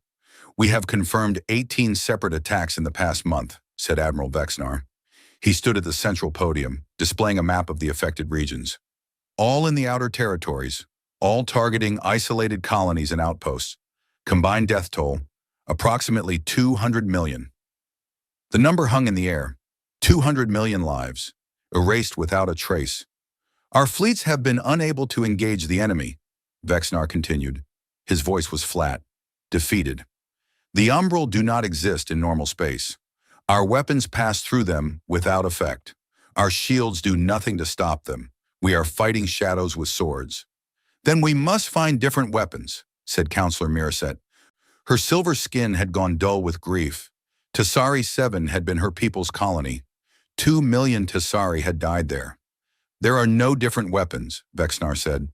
"We have confirmed 18 separate attacks in the past month," said Admiral Vexnar. He stood at the central podium, displaying a map of the affected regions. All in the outer territories, all targeting isolated colonies and outposts. Combined death toll, approximately 200 million. The number hung in the air. 200 million lives, erased without a trace. "Our fleets have been unable to engage the enemy," Vexnar continued. His voice was flat, defeated. "The Umbral do not exist in normal space. Our weapons pass through them without effect. Our shields do nothing to stop them. We are fighting shadows with swords." "Then we must find different weapons," said Counselor Miraset. Her silver skin had gone dull with grief. Tasari 7 had been her people's colony. 2 million Tasari had died there. "There are no different weapons," Vexnar said.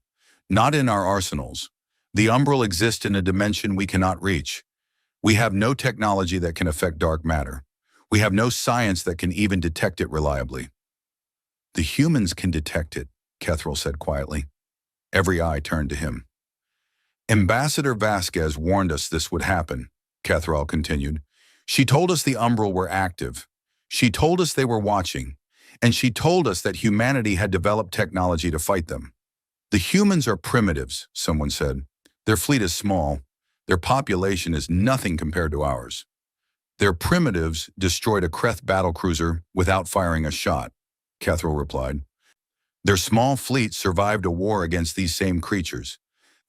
"Not in our arsenals. The Umbral exists in a dimension we cannot reach. We have no technology that can affect dark matter. We have no science that can even detect it reliably." "The humans can detect it," Catherall said quietly. Every eye turned to him. "Ambassador Vasquez warned us this would happen," Catherall continued. "She told us the Umbral were active. She told us they were watching. And she told us that humanity had developed technology to fight them. The humans are primitives," someone said. "Their fleet is small. Their population is nothing compared to ours. Their primitives destroyed a Kreth battlecruiser without firing a shot," Catherall replied. "Their small fleet survived a war against these same creatures.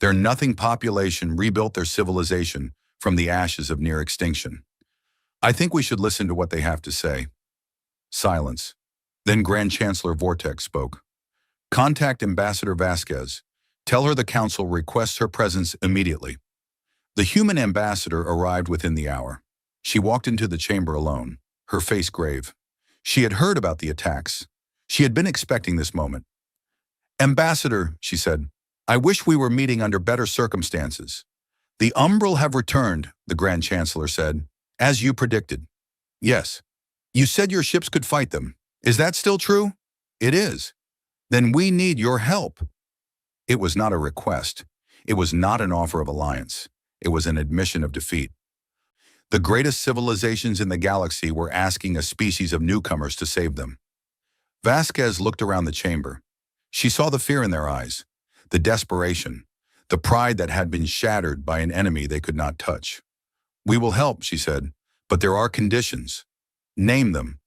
Their nothing population rebuilt their civilization from the ashes of near extinction. I think we should listen to what they have to say." Silence. Then Grand Chancellor Vortex spoke. Contact Ambassador Vasquez. Tell her the Council requests her presence immediately. The human ambassador arrived within the hour. She walked into the chamber alone, her face grave. She had heard about the attacks. She had been expecting this moment. Ambassador, she said, I wish we were meeting under better circumstances. The Umbral have returned, the Grand Chancellor said, as you predicted. Yes. You said your ships could fight them. Is that still true? It is. Then we need your help. It was not a request. It was not an offer of alliance. It was an admission of defeat. The greatest civilizations in the galaxy were asking a species of newcomers to save them. Vasquez looked around the chamber. She saw the fear in their eyes, the desperation, the pride that had been shattered by an enemy they could not touch. We will help, she said, but there are conditions. Name them.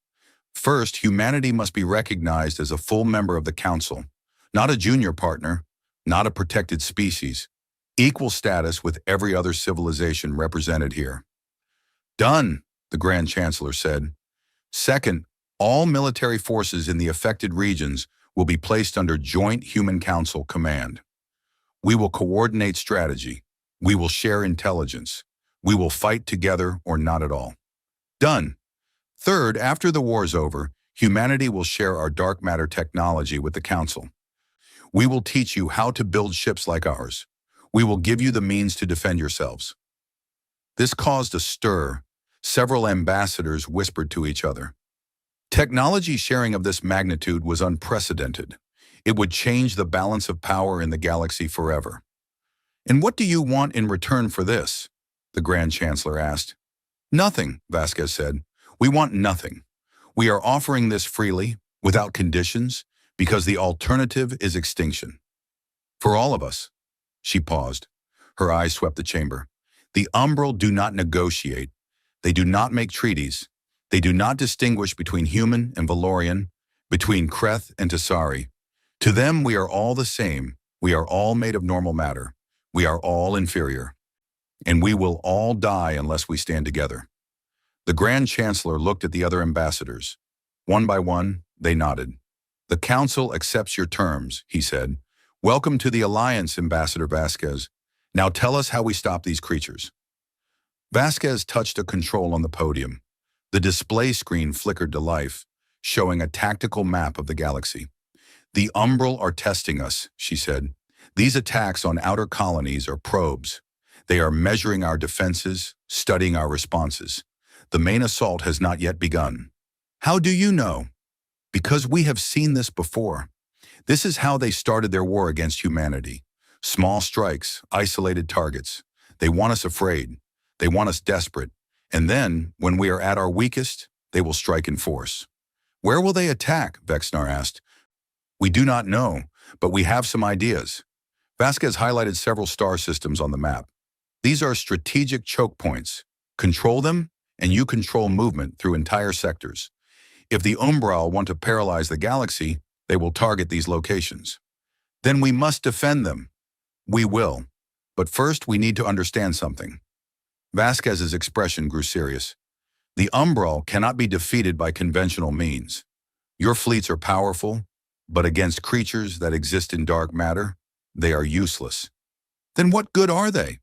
First, humanity must be recognized as a full member of the Council, not a junior partner, not a protected species, equal status with every other civilization represented here. Done, the Grand Chancellor said. Second, all military forces in the affected regions will be placed under Joint Human Council command. We will coordinate strategy. We will share intelligence. We will fight together or not at all. Done. Third, after the war's over, humanity will share our dark matter technology with the Council. We will teach you how to build ships like ours. We will give you the means to defend yourselves. This caused a stir. Several ambassadors whispered to each other. Technology sharing of this magnitude was unprecedented. It would change the balance of power in the galaxy forever. And what do you want in return for this? The Grand Chancellor asked. Nothing, Vasquez said. We want nothing. We are offering this freely, without conditions, because the alternative is extinction. For all of us. She paused. Her eyes swept the chamber. The Umbral do not negotiate. They do not make treaties. They do not distinguish between human and Valorian, between Kreth and Tasari. To them, we are all the same. We are all made of normal matter. We are all inferior. And we will all die unless we stand together. The Grand Chancellor looked at the other ambassadors. One by one, they nodded. The Council accepts your terms, he said. Welcome to the Alliance, Ambassador Vasquez. Now tell us how we stop these creatures. Vasquez touched a control on the podium. The display screen flickered to life, showing a tactical map of the galaxy. The Umbral are testing us, she said. These attacks on outer colonies are probes. They are measuring our defenses, studying our responses. The main assault has not yet begun. How do you know? Because we have seen this before. This is how they started their war against humanity. Small strikes, isolated targets. They want us afraid. They want us desperate. And then, when we are at our weakest, they will strike in force. Where will they attack? Vexnar asked. We do not know, but we have some ideas. Vasquez highlighted several star systems on the map. These are strategic choke points. Control them, and you control movement through entire sectors. If the Umbral want to paralyze the galaxy, they will target these locations. Then we must defend them. We will. But first, we need to understand something. Vasquez's expression grew serious. The Umbral cannot be defeated by conventional means. Your fleets are powerful, but against creatures that exist in dark matter, they are useless. Then what good are they?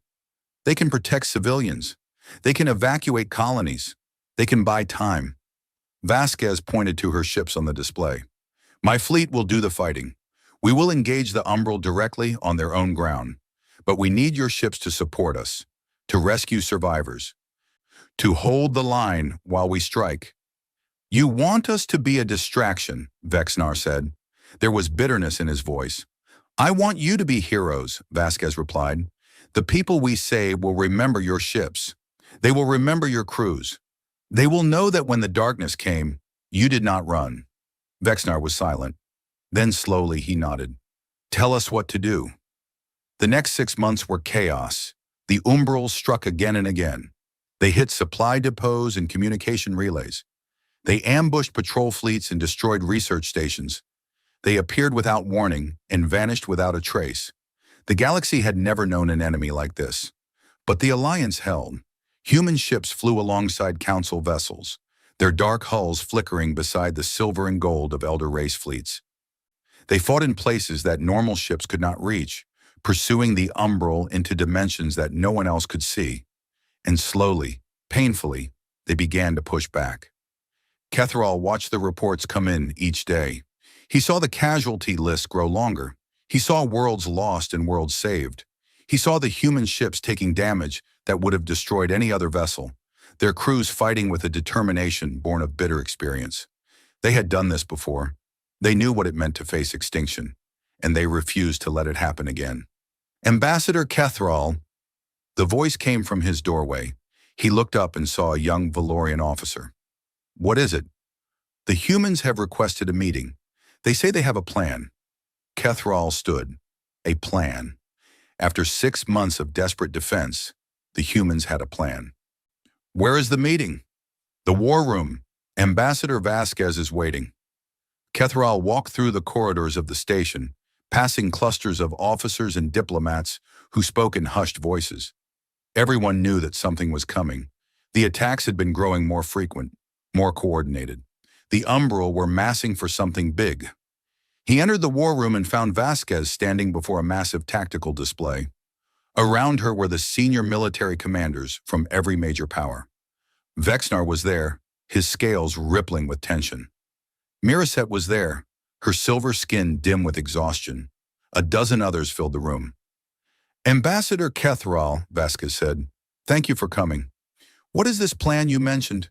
They can protect civilians. They can evacuate colonies. They can buy time. Vasquez pointed to her ships on the display. My fleet will do the fighting. We will engage the Umbral directly on their own ground. But we need your ships to support us, to rescue survivors, to hold the line while we strike. You want us to be a distraction, Vexnar said. There was bitterness in his voice. I want you to be heroes, Vasquez replied. The people we save will remember your ships. They will remember your crews. They will know that when the darkness came, you did not run. Vexnar was silent. Then slowly he nodded. Tell us what to do. The next 6 months were chaos. The Umbrals struck again and again. They hit supply depots and communication relays. They ambushed patrol fleets and destroyed research stations. They appeared without warning and vanished without a trace. The galaxy had never known an enemy like this. But the Alliance held. Human ships flew alongside Council vessels. their dark hulls flickering beside the silver and gold of elder race fleets. They fought in places that normal ships could not reach, pursuing the umbral into dimensions that no one else could see. And slowly, painfully, they began to push back. Kethral watched the reports come in each day. He saw the casualty list grow longer. He saw worlds lost and worlds saved. He saw the human ships taking damage that would have destroyed any other vessel, their crews fighting with a determination born of bitter experience. They had done this before. They knew what it meant to face extinction, and they refused to let it happen again. Ambassador Kethral, the voice came from his doorway. He looked up and saw a young Valorian officer. What is it? The humans have requested a meeting. They say they have a plan. Kethral stood. A plan. After 6 months of desperate defense, the humans had a plan. Where is the meeting? The war room. Ambassador Vasquez is waiting. Kethral walked through the corridors of the station, passing clusters of officers and diplomats who spoke in hushed voices. Everyone knew that something was coming. The attacks had been growing more frequent, more coordinated. The Umbral were massing for something big. He entered the war room and found Vasquez standing before a massive tactical display. Around her were the senior military commanders from every major power. Vexnar was there, his scales rippling with tension. Miraset was there, her silver skin dim with exhaustion. A dozen others filled the room. Ambassador Kethral, Vasquez said, thank you for coming. What is this plan you mentioned?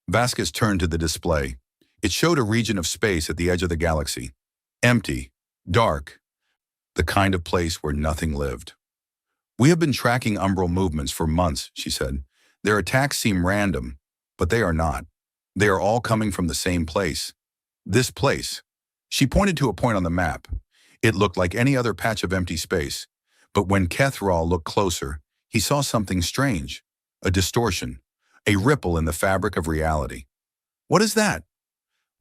Vasquez turned to the display. It showed a region of space at the edge of the galaxy. Empty, dark, the kind of place where nothing lived. We have been tracking umbral movements for months, she said. Their attacks seem random, but they are not. They are all coming from the same place. This place. She pointed to a point on the map. It looked like any other patch of empty space, but when Kethral looked closer, he saw something strange. A distortion, a ripple in the fabric of reality. What is that?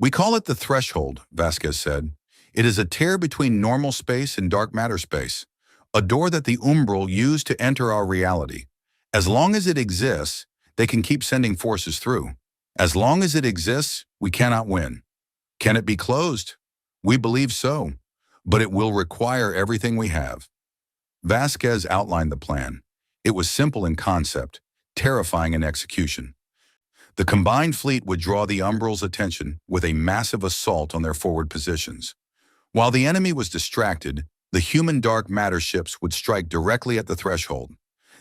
We call it the threshold, Vasquez said. It is a tear between normal space and dark matter space, a door that the Umbral use to enter our reality. As long as it exists, they can keep sending forces through. As long as it exists, we cannot win. Can it be closed? We believe so, but it will require everything we have. Vasquez outlined the plan. It was simple in concept, terrifying in execution. The combined fleet would draw the Umbral's attention with a massive assault on their forward positions. While the enemy was distracted, the human dark matter ships would strike directly at the threshold.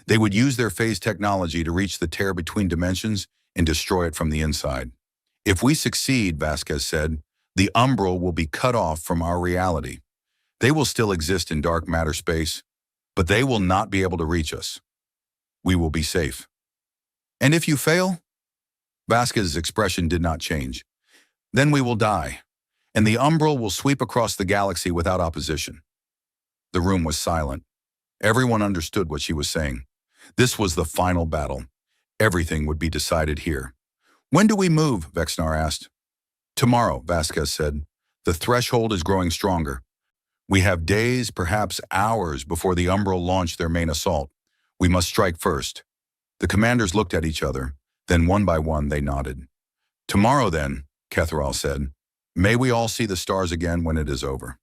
They would use their phase technology to reach the tear between dimensions and destroy it from the inside. If we succeed, Vasquez said, the Umbral will be cut off from our reality. They will still exist in dark matter space, but they will not be able to reach us. We will be safe. And if you fail? Vasquez's expression did not change. Then we will die, and the Umbral will sweep across the galaxy without opposition. The room was silent. Everyone understood what she was saying. This was the final battle. Everything would be decided here. When do we move? Vexnar asked. Tomorrow, Vasquez said. The threshold is growing stronger. We have days, perhaps hours, before the Umbral launch their main assault. We must strike first. The commanders looked at each other. Then one by one they nodded. Tomorrow then, Kethral said. May we all see the stars again when it is over.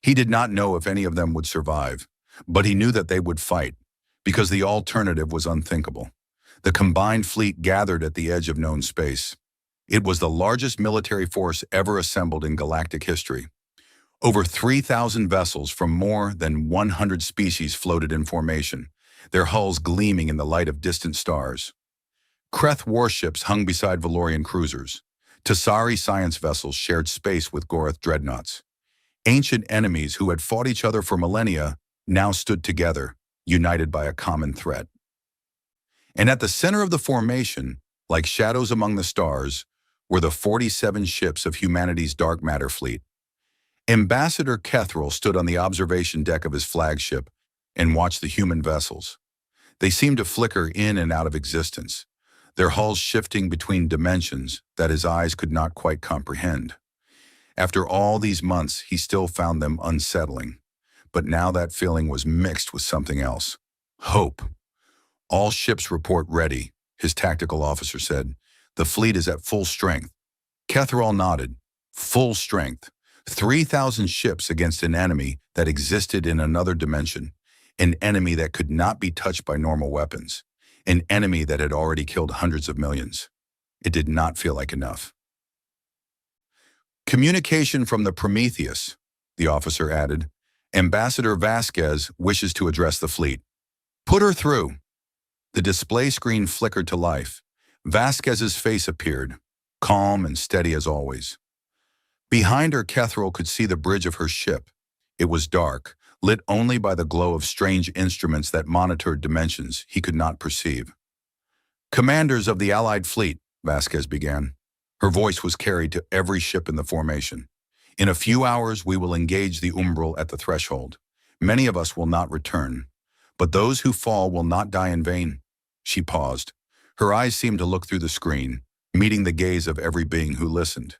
He did not know if any of them would survive, but he knew that they would fight, because the alternative was unthinkable. The combined fleet gathered at the edge of known space. It was the largest military force ever assembled in galactic history. Over 3,000 vessels from more than 100 species floated in formation, their hulls gleaming in the light of distant stars. Kreth warships hung beside Valorian cruisers. Tassari science vessels shared space with Gorath dreadnoughts. Ancient enemies who had fought each other for millennia now stood together, united by a common threat. And at the center of the formation, like shadows among the stars, were the 47 ships of humanity's dark matter fleet. Ambassador Kethral stood on the observation deck of his flagship and watched the human vessels. They seemed to flicker in and out of existence, their hulls shifting between dimensions that his eyes could not quite comprehend. After all these months, he still found them unsettling. But now that feeling was mixed with something else. Hope. All ships report ready, his tactical officer said. The fleet is at full strength. Kethrol nodded. Full strength. 3,000 ships against an enemy that existed in another dimension. An enemy that could not be touched by normal weapons. An enemy that had already killed hundreds of millions. It did not feel like enough. Communication from the Prometheus, the officer added. Ambassador Vasquez wishes to address the fleet. Put her through. The display screen flickered to life. Vasquez's face appeared, calm and steady as always. Behind her, Kethrol could see the bridge of her ship. It was dark, lit only by the glow of strange instruments that monitored dimensions he could not perceive. Commanders of the Allied fleet, Vasquez began. Her voice was carried to every ship in the formation. In a few hours, we will engage the umbral at the threshold. Many of us will not return, but those who fall will not die in vain. She paused. Her eyes seemed to look through the screen, meeting the gaze of every being who listened.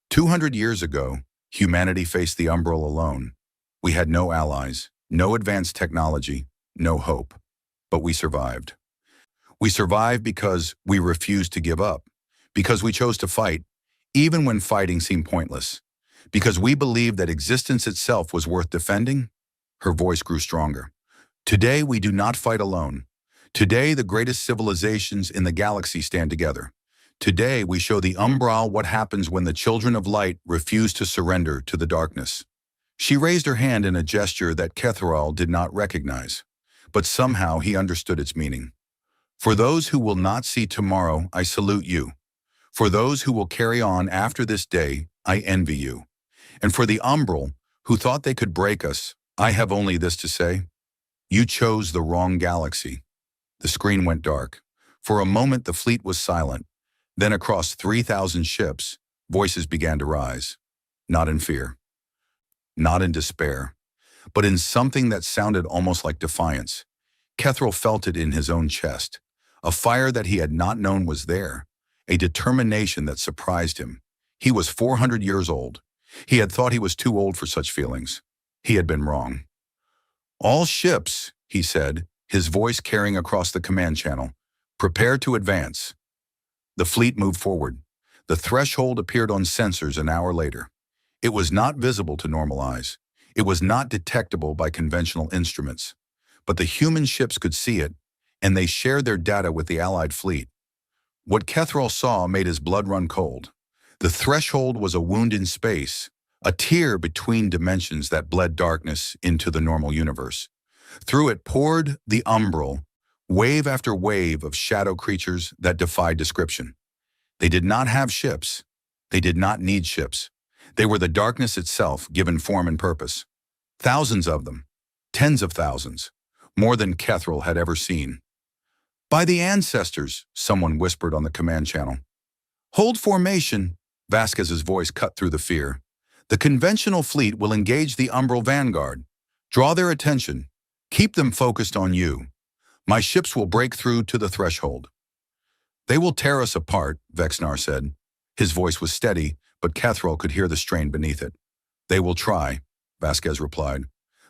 200 years ago, humanity faced the umbral alone. We had no allies, no advanced technology, no hope. But we survived. We survived because we refused to give up, because we chose to fight, even when fighting seemed pointless, because we believed that existence itself was worth defending. Her voice grew stronger. Today, we do not fight alone. Today, the greatest civilizations in the galaxy stand together. Today, we show the umbral what happens when the children of light refuse to surrender to the darkness. She raised her hand in a gesture that Kethrol did not recognize, but somehow he understood its meaning. For those who will not see tomorrow, I salute you. For those who will carry on after this day, I envy you. And for the umbral, who thought they could break us, I have only this to say. You chose the wrong galaxy. The screen went dark. For a moment, the fleet was silent. Then across 3,000 ships, voices began to rise. Not in fear. Not in despair. But in something that sounded almost like defiance. Kethrol felt it in his own chest. A fire that he had not known was there. A determination that surprised him. He was 400 years old. He had thought he was too old for such feelings. He had been wrong. All ships, he said, his voice carrying across the command channel. Prepare to advance. The fleet moved forward. The threshold appeared on sensors an hour later. It was not visible to normal eyes. It was not detectable by conventional instruments. But the human ships could see it, and they shared their data with the Allied fleet. What Kethrol saw made his blood run cold. The threshold was a wound in space, a tear between dimensions that bled darkness into the normal universe. Through it poured the umbral, wave after wave of shadow creatures that defied description. They did not have ships. They did not need ships. They were the darkness itself, given form and purpose. Thousands of them, tens of thousands, more than Kethrol had ever seen. By the ancestors, someone whispered on the command channel. Hold formation, Vasquez's voice cut through the fear. The conventional fleet will engage the umbral vanguard. Draw their attention. Keep them focused on you. My ships will break through to the threshold. They will tear us apart, Vexnar said. His voice was steady, but Kethrol could hear the strain beneath it. They will try, Vasquez replied.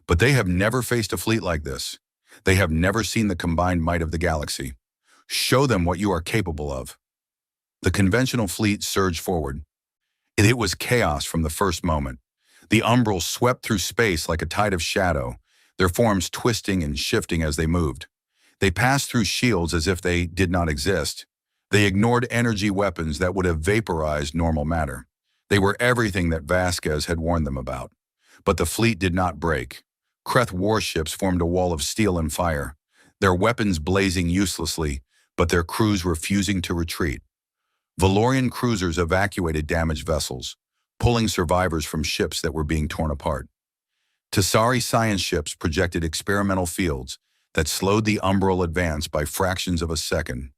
But they have never faced a fleet like this. They have never seen the combined might of the galaxy. Show them what you are capable of. The conventional fleet surged forward. It was chaos from the first moment. The umbral swept through space like a tide of shadow, their forms twisting and shifting as they moved. They passed through shields as if they did not exist. They ignored energy weapons that would have vaporized normal matter. They were everything that Vasquez had warned them about. But the fleet did not break. Kreth warships formed a wall of steel and fire, their weapons blazing uselessly, but their crews refusing to retreat. Valorian cruisers evacuated damaged vessels, pulling survivors from ships that were being torn apart. Tasari science ships projected experimental fields that slowed the umbral advance by fractions of a second.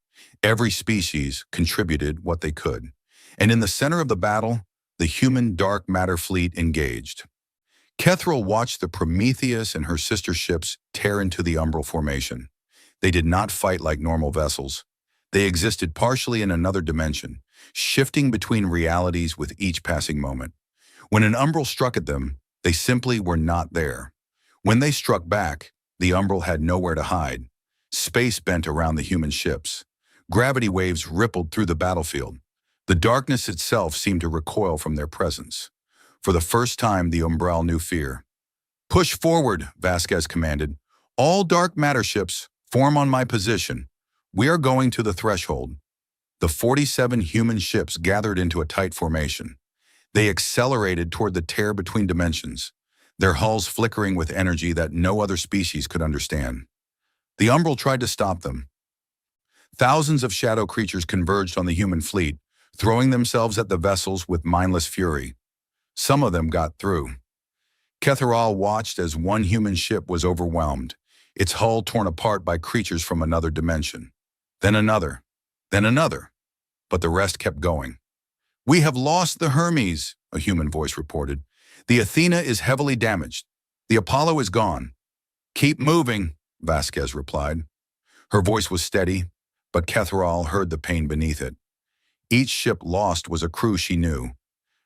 Every species contributed what they could. And in the center of the battle, the human dark matter fleet engaged. Kethrol watched the Prometheus and her sister ships tear into the umbral formation. They did not fight like normal vessels. They existed partially in another dimension, shifting between realities with each passing moment. When an umbral struck at them, they simply were not there. When they struck back, the umbral had nowhere to hide. Space bent around the human ships. Gravity waves rippled through the battlefield. The darkness itself seemed to recoil from their presence. For the first time, the Umbral knew fear. "Push forward," Vasquez commanded. "All dark matter ships, form on my position. We are going to the threshold." The 47 human ships gathered into a tight formation. They accelerated toward the tear between dimensions, their hulls flickering with energy that no other species could understand. The Umbral tried to stop them. Thousands of shadow creatures converged on the human fleet, throwing themselves at the vessels with mindless fury. Some of them got through. Ketharal watched as one human ship was overwhelmed, its hull torn apart by creatures from another dimension. Then another. Then another. But the rest kept going. "We have lost the Hermes," a human voice reported. "The Athena is heavily damaged. The Apollo is gone." "Keep moving," Vasquez replied. Her voice was steady, but Ketharal heard the pain beneath it. Each ship lost was a crew she knew,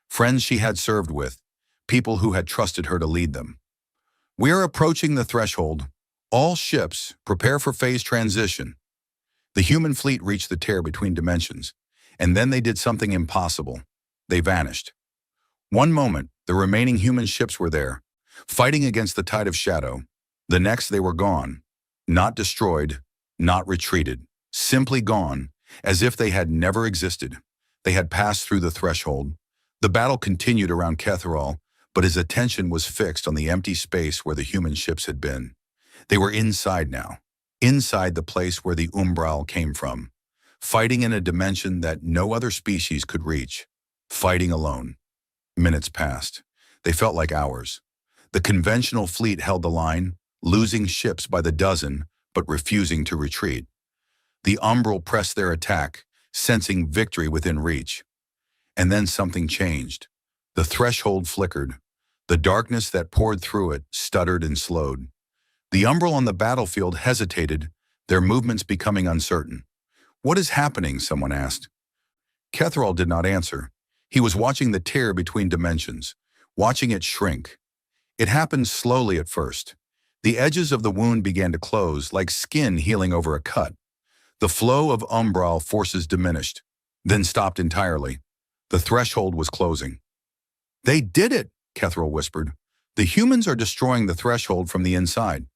friends she had served with, people who had trusted her to lead them. "We are approaching the threshold. All ships, prepare for phase transition." The human fleet reached the tear between dimensions, and then they did something impossible. They vanished. One moment, the remaining human ships were there, fighting against the tide of shadow. The next, they were gone. Not destroyed, not retreated, simply gone, as if they had never existed. They had passed through the threshold. The battle continued around Ketharal, but his attention was fixed on the empty space where the human ships had been. They were inside now, inside the place where the Umbral came from, fighting in a dimension that no other species could reach, fighting alone. Minutes passed. They felt like hours. The conventional fleet held the line, losing ships by the dozen, but refusing to retreat. The Umbral pressed their attack, sensing victory within reach. And then something changed. The threshold flickered. The darkness that poured through it stuttered and slowed. The Umbral on the battlefield hesitated, their movements becoming uncertain. "What is happening?" someone asked. Ketharal did not answer. He was watching the tear between dimensions, watching it shrink. It happened slowly at first. The edges of the wound began to close, like skin healing over a cut. The flow of Umbral forces diminished, then stopped entirely. The threshold was closing. "They did it," Ketharal whispered. "The humans are destroying the threshold from the inside."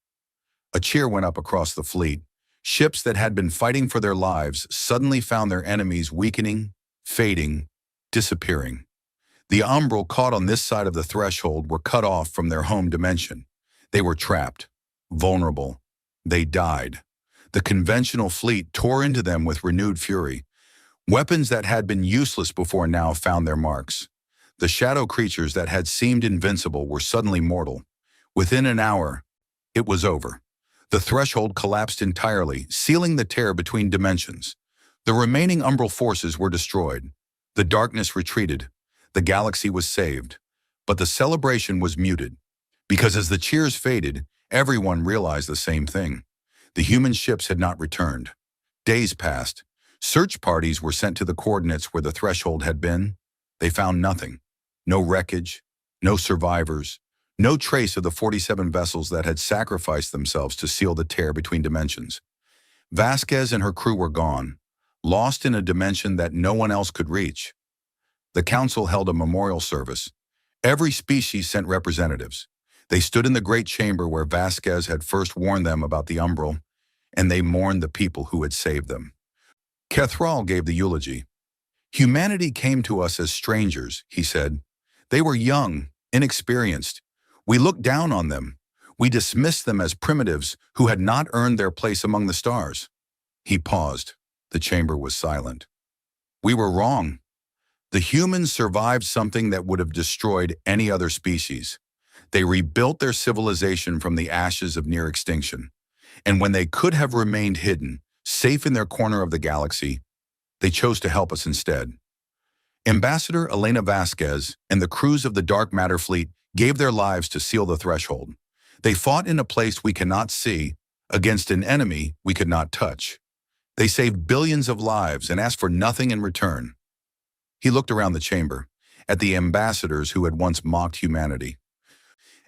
A cheer went up across the fleet. Ships that had been fighting for their lives suddenly found their enemies weakening, fading, disappearing. The Umbral caught on this side of the threshold were cut off from their home dimension. They were trapped, vulnerable. They died. The conventional fleet tore into them with renewed fury. Weapons that had been useless before now found their marks. The shadow creatures that had seemed invincible were suddenly mortal. Within an hour, it was over. The threshold collapsed entirely, sealing the tear between dimensions. The remaining Umbral forces were destroyed. The darkness retreated. The galaxy was saved. But the celebration was muted, because as the cheers faded, everyone realized the same thing. The human ships had not returned. Days passed. Search parties were sent to the coordinates where the threshold had been. They found nothing. No wreckage, no survivors, no trace of the 47 vessels that had sacrificed themselves to seal the tear between dimensions. Vasquez and her crew were gone, lost in a dimension that no one else could reach. The council held a memorial service. Every species sent representatives. They stood in the great chamber where Vasquez had first warned them about the Umbral, and they mourned the people who had saved them. Ketharal gave the eulogy. "Humanity came to us as strangers," he said. "They were young, inexperienced. We looked down on them. We dismissed them as primitives who had not earned their place among the stars." He paused. The chamber was silent. "We were wrong. The humans survived something that would have destroyed any other species. They rebuilt their civilization from the ashes of near extinction. And when they could have remained hidden, safe in their corner of the galaxy, they chose to help us instead." Ambassador Elena Vasquez and the crews of the Dark Matter Fleet gave their lives to seal the threshold. They fought in a place we cannot see, against an enemy we could not touch. They saved billions of lives and asked for nothing in return. He looked around the chamber, at the ambassadors who had once mocked humanity,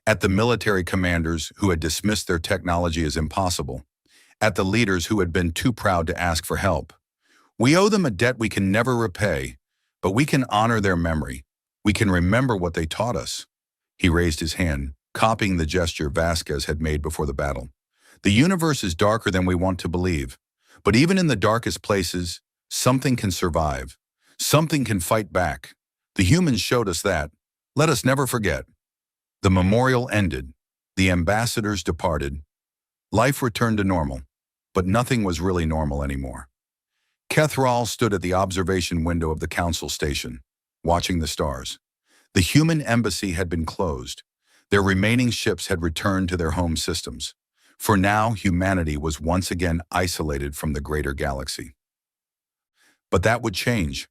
at the military commanders who had dismissed their technology as impossible, at the leaders who had been too proud to ask for help. We owe them a debt we can never repay, but we can honor their memory. We can remember what they taught us. He raised his hand, copying the gesture Vasquez had made before the battle. The universe is darker than we want to believe, but even in the darkest places, something can survive. Something can fight back. The humans showed us that. Let us never forget. The memorial ended. The ambassadors departed. Life returned to normal, but nothing was really normal anymore. Kethral stood at the observation window of the council station, watching the stars. The human embassy had been closed. Their remaining ships had returned to their home systems. For now, humanity was once again isolated from the greater galaxy. But that would change.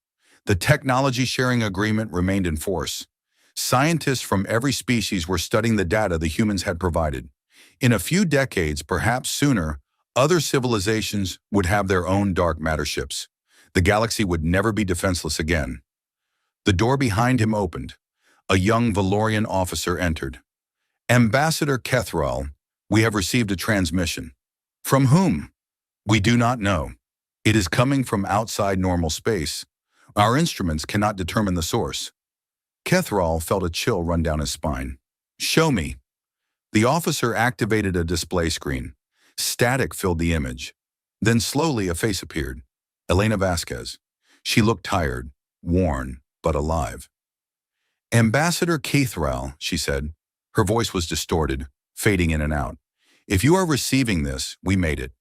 The technology sharing agreement remained in force. Scientists from every species were studying the data the humans had provided. In a few decades, perhaps sooner, other civilizations would have their own dark matter ships. The galaxy would never be defenseless again. The door behind him opened. A young Valorian officer entered. Ambassador Kethral, we have received a transmission. From whom? We do not know. It is coming from outside normal space. Our instruments cannot determine the source. Kethral felt a chill run down his spine. Show me. The officer activated a display screen. Static filled the image. Then slowly a face appeared. Elena Vasquez. She looked tired, worn, but alive. Ambassador Kethral, she said. Her voice was distorted, fading in and out. If you are receiving this, we made it.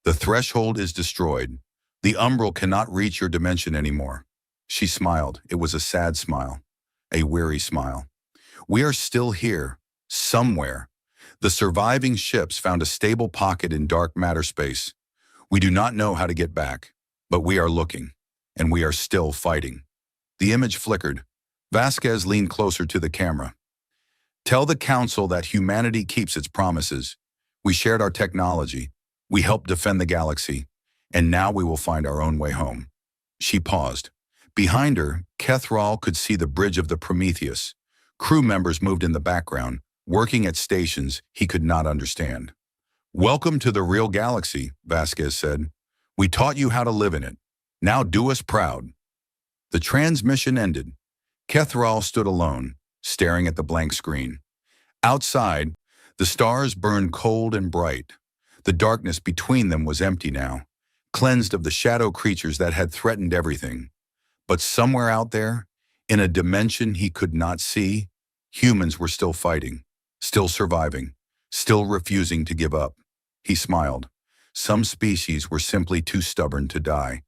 The threshold is destroyed. The umbral cannot reach your dimension anymore. She smiled. It was a sad smile, a weary smile. We are still here, somewhere. The surviving ships found a stable pocket in dark matter space. We do not know how to get back, but we are looking, and we are still fighting. The image flickered. Vasquez leaned closer to the camera. Tell the Council that humanity keeps its promises. We shared our technology. We helped defend the galaxy, and now we will find our own way home. She paused. Behind her, Kethral could see the bridge of the Prometheus. Crew members moved in the background, working at stations he could not understand. Welcome to the real galaxy, Vasquez said. We taught you how to live in it. Now do us proud. The transmission ended. Kethral stood alone, staring at the blank screen. Outside, the stars burned cold and bright. The darkness between them was empty now, cleansed of the shadow creatures that had threatened everything. But somewhere out there, in a dimension he could not see, humans were still fighting, still surviving, still refusing to give up. He smiled. Some species were simply too stubborn to die.